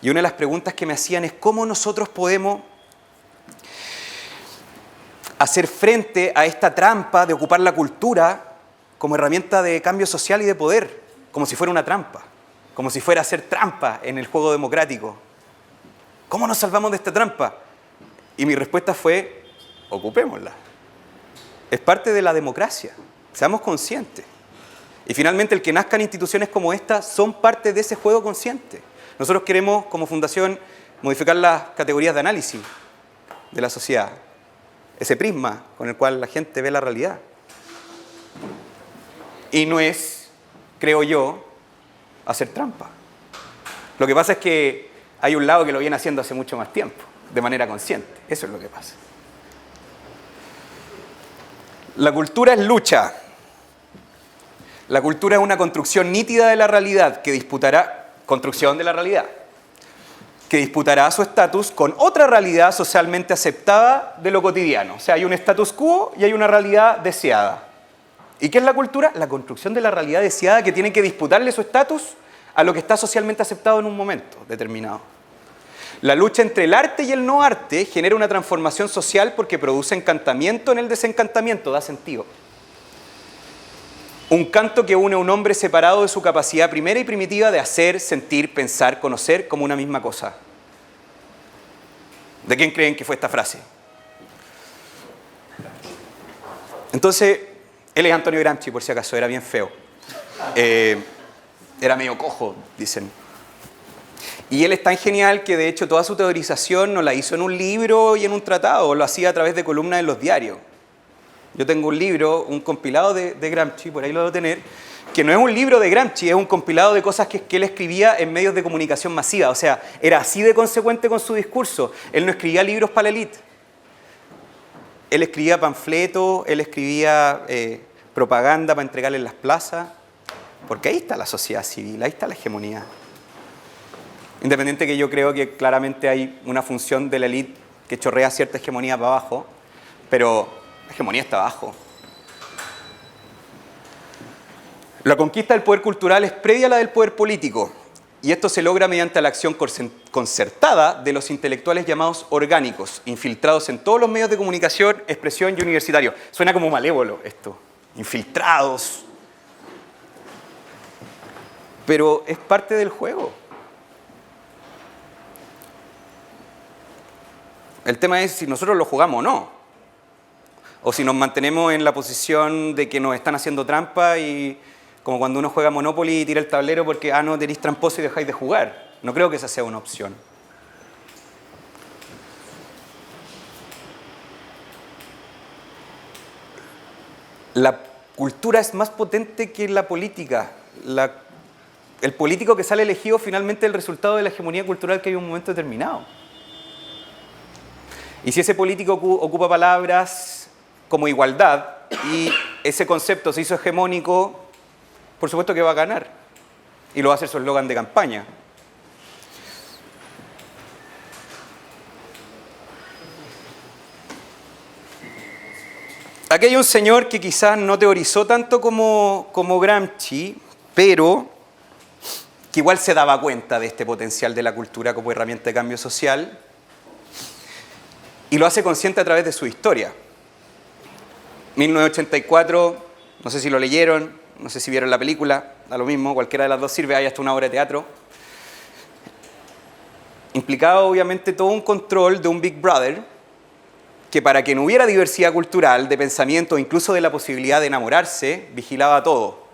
y una de las preguntas que me hacían es cómo nosotros podemos hacer frente a esta trampa de ocupar la cultura como herramienta de cambio social y de poder, como si fuera una trampa, como si fuera a hacer trampa en el juego democrático. ¿Cómo nos salvamos de esta trampa? Y mi respuesta fue, ocupémosla. Es parte de la democracia, seamos conscientes. Y finalmente el que nazcan instituciones como esta son parte de ese juego consciente. Nosotros queremos, como fundación, modificar las categorías de análisis de la sociedad, ese prisma con el cual la gente ve la realidad. Y no es, creo yo, hacer trampa. Lo que pasa es que hay un lado que lo viene haciendo hace mucho más tiempo, de manera consciente. Eso es lo que pasa. La cultura es lucha. La cultura es una construcción nítida de la realidad que disputará, construcción de la realidad, que disputará su estatus con otra realidad socialmente aceptada de lo cotidiano. O sea, hay un status quo y hay una realidad deseada. ¿Y qué es la cultura? La construcción de la realidad deseada que tiene que disputarle su estatus a lo que está socialmente aceptado en un momento determinado. La lucha entre el arte y el no arte genera una transformación social porque produce encantamiento en el desencantamiento, da sentido. Un canto que une a un hombre separado de su capacidad primera y primitiva de hacer, sentir, pensar, conocer como una misma cosa. ¿De quién creen que fue esta frase? Entonces, él es Antonio Gramsci, por si acaso, era bien feo. Era medio cojo, dicen. Y él es tan genial que de hecho toda su teorización no la hizo en un libro y en un tratado, lo hacía a través de columnas en los diarios. Yo tengo un libro, un compilado de Gramsci, por ahí lo debo tener, que no es un libro de Gramsci, es un compilado de cosas que él escribía en medios de comunicación masiva. O sea, era así de consecuente con su discurso. Él no escribía libros para la élite. Él escribía panfletos, él escribía propaganda para entregarle en las plazas, porque ahí está la sociedad civil, ahí está la hegemonía. Independiente que yo creo que claramente hay una función de la élite que chorrea cierta hegemonía para abajo, pero la hegemonía está abajo. La conquista del poder cultural es previa a la del poder político, y esto se logra mediante la acción concertada de los intelectuales llamados orgánicos, infiltrados en todos los medios de comunicación, expresión y universitarios. Suena como malévolo esto, infiltrados. Pero es parte del juego. El tema es si nosotros lo jugamos o no. O si nos mantenemos en la posición de que nos están haciendo trampa y como cuando uno juega Monopoly y tira el tablero porque no, tenéis tramposo y dejáis de jugar. No creo que esa sea una opción. La cultura es más potente que la política. El político que sale elegido finalmente es el resultado de la hegemonía cultural que hay en un momento determinado. Y si ese político ocupa palabras como igualdad y ese concepto se hizo hegemónico, por supuesto que va a ganar. Y lo va a hacer su eslogan de campaña. Aquí hay un señor que quizás no teorizó tanto como Gramsci, pero que igual se daba cuenta de este potencial de la cultura como herramienta de cambio social y lo hace consciente a través de su historia. 1984, no sé si lo leyeron, no sé si vieron la película, da lo mismo, cualquiera de las dos sirve, hay hasta una obra de teatro. Implicaba obviamente todo un control de un Big Brother que para que no hubiera diversidad cultural, de pensamiento, incluso de la posibilidad de enamorarse, vigilaba todo.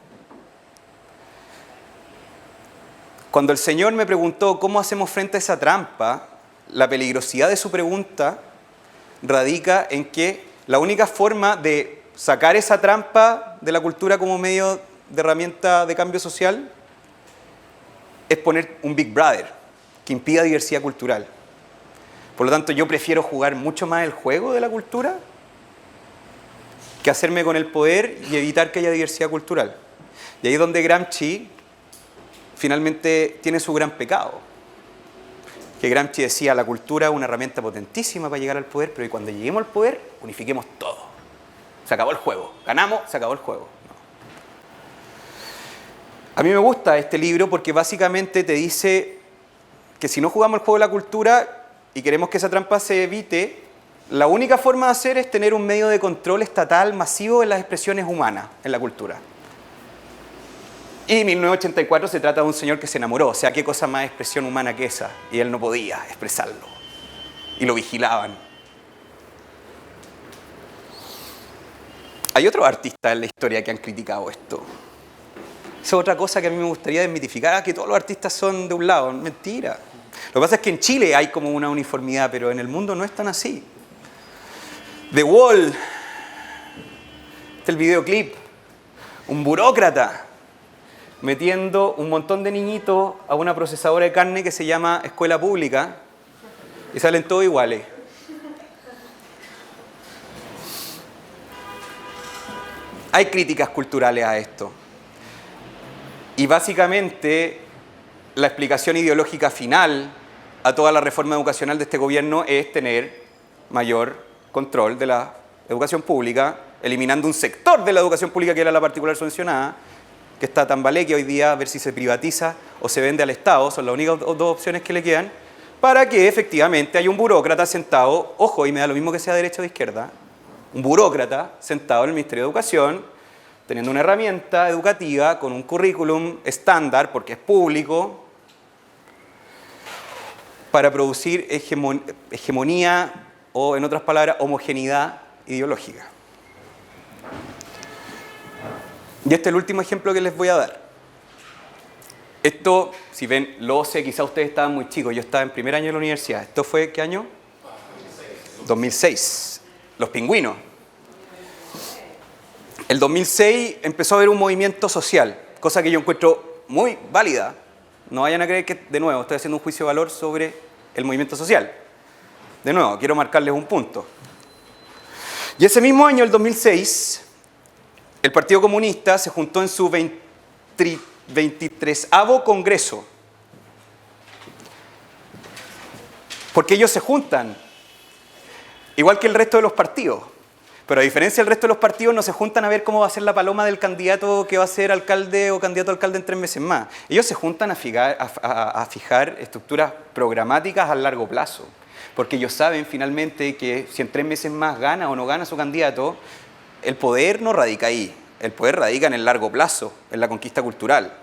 Cuando el Señor me preguntó cómo hacemos frente a esa trampa, la peligrosidad de su pregunta radica en que la única forma de sacar esa trampa de la cultura como medio de herramienta de cambio social es poner un Big Brother que impida diversidad cultural. Por lo tanto, yo prefiero jugar mucho más el juego de la cultura que hacerme con el poder y evitar que haya diversidad cultural. Y ahí es donde Gramsci finalmente tiene su gran pecado. Que Gramsci decía, la cultura es una herramienta potentísima para llegar al poder, pero cuando lleguemos al poder, unifiquemos todo. Se acabó el juego. Ganamos, se acabó el juego. No. A mí me gusta este libro porque básicamente te dice que si no jugamos el juego de la cultura y queremos que esa trampa se evite, la única forma de hacer es tener un medio de control estatal masivo en las expresiones humanas, en la cultura. Y 1984 se trata de un señor que se enamoró, o sea, qué cosa más expresión humana que esa, y él no podía expresarlo, y lo vigilaban. Hay otros artistas en la historia que han criticado esto. Esa es otra cosa que a mí me gustaría desmitificar, que todos los artistas son de un lado, mentira. Lo que pasa es que en Chile hay como una uniformidad, pero en el mundo no es tan así. The Wall, este es el videoclip, un burócrata metiendo un montón de niñitos a una procesadora de carne que se llama escuela pública y salen todos iguales. Hay críticas culturales a esto. Y básicamente la explicación ideológica final a toda la reforma educacional de este gobierno es tener mayor control de la educación pública, eliminando un sector de la educación pública que era la particular subvencionada, que está tan que hoy día a ver si se privatiza o se vende al Estado, son las únicas dos opciones que le quedan, para que efectivamente haya un burócrata sentado, ojo, y me da lo mismo que sea derecha o de izquierda, un burócrata sentado en el Ministerio de Educación, teniendo una herramienta educativa con un currículum estándar, porque es público, para producir hegemonía o, en otras palabras, homogeneidad ideológica. Y este es el último ejemplo que les voy a dar. Esto, si ven, lo sé, quizá ustedes estaban muy chicos, yo estaba en primer año de la universidad. ¿Esto fue qué año? 2006. Los pingüinos. El 2006 empezó a haber un movimiento social, cosa que yo encuentro muy válida. No vayan a creer que, de nuevo, estoy haciendo un juicio de valor sobre el movimiento social. De nuevo, quiero marcarles un punto. Y ese mismo año, el 2006, el Partido Comunista se juntó en su 23º Congreso. Porque ellos se juntan, igual que el resto de los partidos. Pero a diferencia del resto de los partidos, no se juntan a ver cómo va a ser la paloma del candidato que va a ser alcalde o candidato a alcalde en 3 meses más. Ellos se juntan a fijar estructuras programáticas a largo plazo. Porque ellos saben finalmente que si en 3 meses más gana o no gana su candidato, el poder no radica ahí. El poder radica en el largo plazo, en la conquista cultural.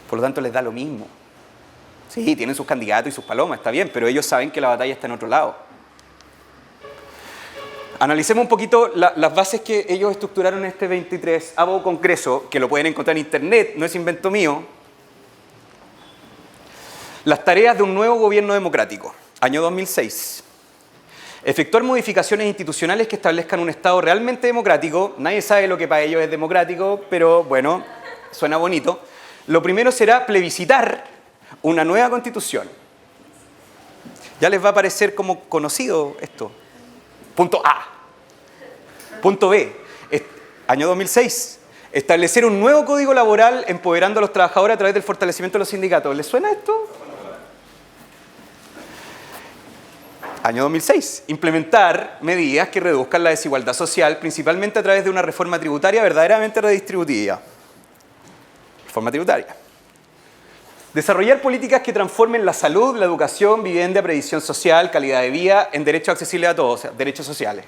Por lo tanto, les da lo mismo. Sí, tienen sus candidatos y sus palomas, está bien, pero ellos saben que la batalla está en otro lado. Analicemos un poquito las bases que ellos estructuraron en este 23º Congreso, que lo pueden encontrar en internet, no es invento mío. Las tareas de un nuevo gobierno democrático, año 2006. Efectuar modificaciones institucionales que establezcan un Estado realmente democrático. Nadie sabe lo que para ellos es democrático, pero bueno, suena bonito. Lo primero será plebiscitar una nueva Constitución. Ya les va a parecer como conocido esto. Punto A. Punto B. Año 2006. Establecer un nuevo código laboral empoderando a los trabajadores a través del fortalecimiento de los sindicatos. ¿Les suena esto? Año 2006. Implementar medidas que reduzcan la desigualdad social, principalmente a través de una reforma tributaria verdaderamente redistributiva. Reforma tributaria. Desarrollar políticas que transformen la salud, la educación, vivienda, previsión social, calidad de vida en derechos accesibles a todos, o sea, derechos sociales.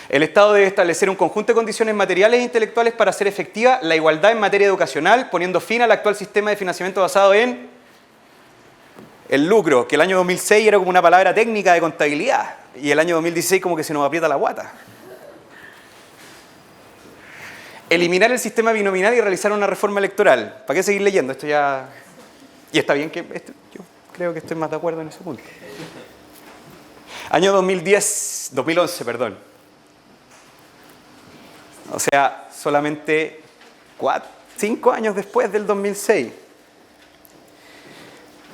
El Estado debe establecer un conjunto de condiciones materiales e intelectuales para hacer efectiva la igualdad en materia educacional, poniendo fin al actual sistema de financiamiento basado en el lucro, que el año 2006 era como una palabra técnica de contabilidad, y el año 2016 como que se nos aprieta la guata. Eliminar el sistema binominal y realizar una reforma electoral. ¿Para qué seguir leyendo? Esto ya... Y está bien que... yo creo que estoy más de acuerdo en ese punto. Año 2011, perdón. O sea, solamente 5 años después del 2006.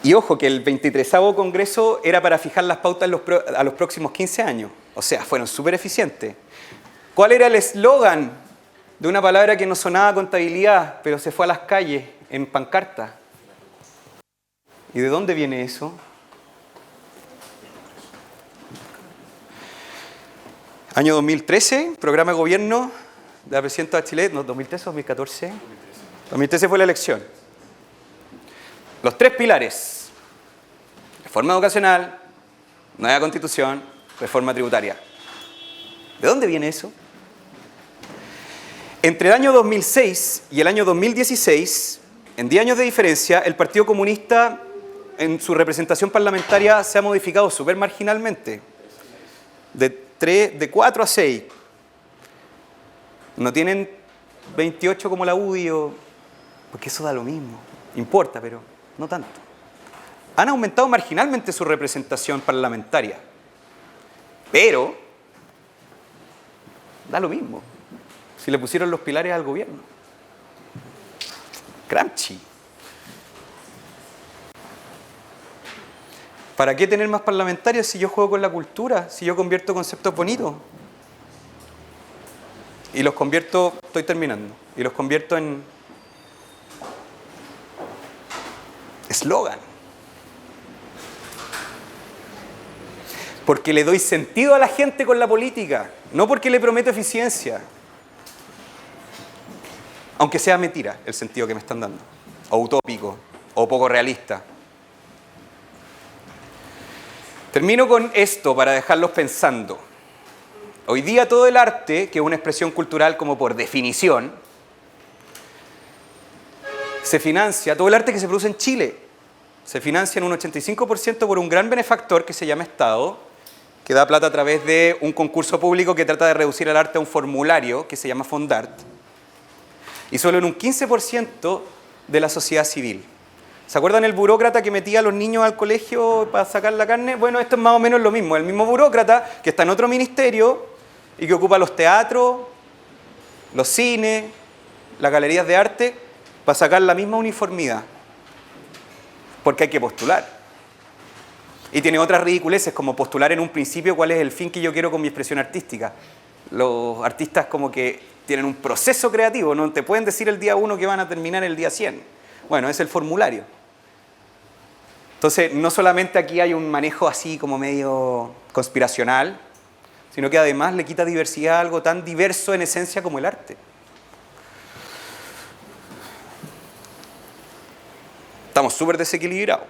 Y ojo que el 23º Congreso era para fijar las pautas a los próximos 15 años. O sea, fueron súper eficientes. ¿Cuál era el eslogan de una palabra que no sonaba a contabilidad, pero se fue a las calles en pancarta? ¿Y de dónde viene eso? Año 2013, programa de gobierno de la presidenta Bachelet, no, 2013 o 2014. 2013 fue la elección. Los 3 pilares: reforma educacional, nueva constitución, reforma tributaria. ¿De dónde viene eso? Entre el año 2006 y el año 2016, en 10 años de diferencia, el Partido Comunista en su representación parlamentaria se ha modificado súper marginalmente. De 4 a 6. No tienen 28 como la UDI, porque eso da lo mismo. Importa, pero no tanto. Han aumentado marginalmente su representación parlamentaria. Pero da lo mismo. Si le pusieron los pilares al gobierno. Gramsci. ¿Para qué tener más parlamentarios si yo juego con la cultura? Si yo convierto conceptos bonitos. Y los convierto, estoy terminando, y los convierto en eslogan. Porque le doy sentido a la gente con la política, no porque le prometo eficiencia. Aunque sea mentira el sentido que me están dando, o utópico, o poco realista. Termino con esto para dejarlos pensando. Hoy día todo el arte, que es una expresión cultural como por definición, se financia, todo el arte que se produce en Chile, se financia en un 85% por un gran benefactor que se llama Estado, que da plata a través de un concurso público que trata de reducir el arte a un formulario que se llama Fondart, y solo en un 15% de la sociedad civil. ¿Se acuerdan el burócrata que metía a los niños al colegio para sacar la carne? Bueno, esto es más o menos lo mismo. El mismo burócrata que está en otro ministerio y que ocupa los teatros, los cines, las galerías de arte, para sacar la misma uniformidad. Porque hay que postular. Y tiene otras ridiculeces, como postular en un principio cuál es el fin que yo quiero con mi expresión artística. Los artistas como que tienen un proceso creativo, no te pueden decir el día 1 que van a terminar el día 100. Bueno, es el formulario. Entonces, no solamente aquí hay un manejo así como medio conspiracional, sino que además le quita diversidad a algo tan diverso en esencia como el arte. Estamos súper desequilibrados.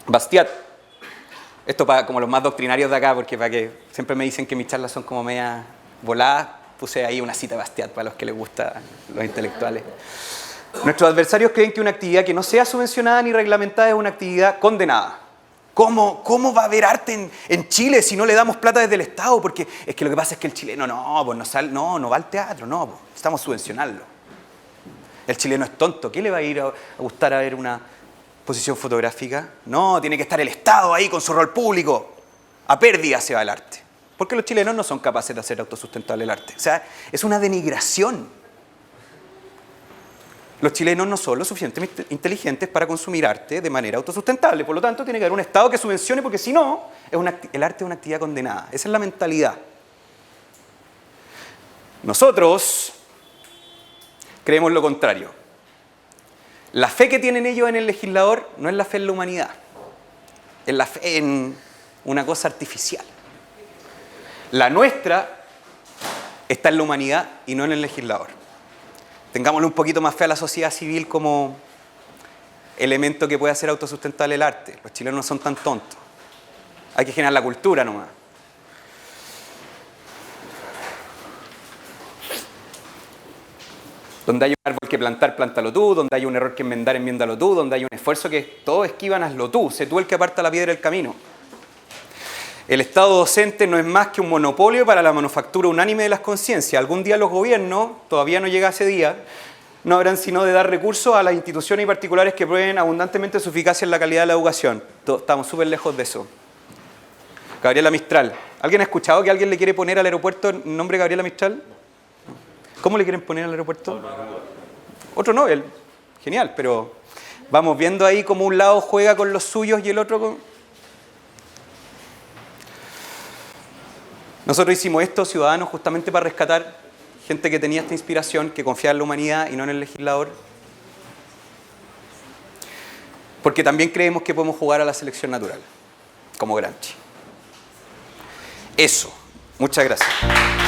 Bastiat. Esto para como los más doctrinarios de acá, porque para que siempre me dicen que mis charlas son como media voladas, puse ahí una cita de Bastiat para los que les gustan los intelectuales. Nuestros adversarios creen que una actividad que no sea subvencionada ni reglamentada es una actividad condenada. ¿Cómo va a haber arte en Chile si no le damos plata desde el Estado? Porque es que lo que pasa es que el chileno no va al teatro, necesitamos subvencionarlo. El chileno es tonto, ¿qué le va a ir a gustar a ver una posición fotográfica? No, tiene que estar el Estado ahí con su rol público. A pérdida se va el arte. Porque los chilenos no son capaces de hacer autosustentable el arte. O sea, es una denigración. Los chilenos no son lo suficientemente inteligentes para consumir arte de manera autosustentable. Por lo tanto, tiene que haber un Estado que subvencione, porque si no, el arte es una actividad condenada. Esa es la mentalidad. Nosotros creemos lo contrario. La fe que tienen ellos en el legislador no es la fe en la humanidad. Es la fe en una cosa artificial. La nuestra está en la humanidad y no en el legislador. Tengámosle un poquito más fe a la sociedad civil como elemento que puede hacer autosustentable el arte. Los chilenos no son tan tontos. Hay que generar la cultura nomás. Donde hay un árbol que plantar, plántalo tú. Donde hay un error que enmendar, enmiéndalo tú. Donde hay un esfuerzo que todos esquivan, hazlo tú. Sé tú el que aparta la piedra del camino. El Estado docente no es más que un monopolio para la manufactura unánime de las conciencias. Algún día los gobiernos, todavía no llega ese día, no habrán sino de dar recursos a las instituciones y particulares que prueben abundantemente su eficacia en la calidad de la educación. Estamos súper lejos de eso. Gabriela Mistral, ¿Alguien ha escuchado que alguien le quiere poner al aeropuerto el nombre Gabriela Mistral? ¿Cómo le quieren poner al aeropuerto? Otro Nobel. Genial, pero vamos viendo ahí cómo un lado juega con los suyos y el otro con... Nosotros hicimos esto, ciudadanos, justamente para rescatar gente que tenía esta inspiración, que confiaba en la humanidad y no en el legislador. Porque también creemos que podemos jugar a la selección natural, como Gramsci. Eso. Muchas gracias.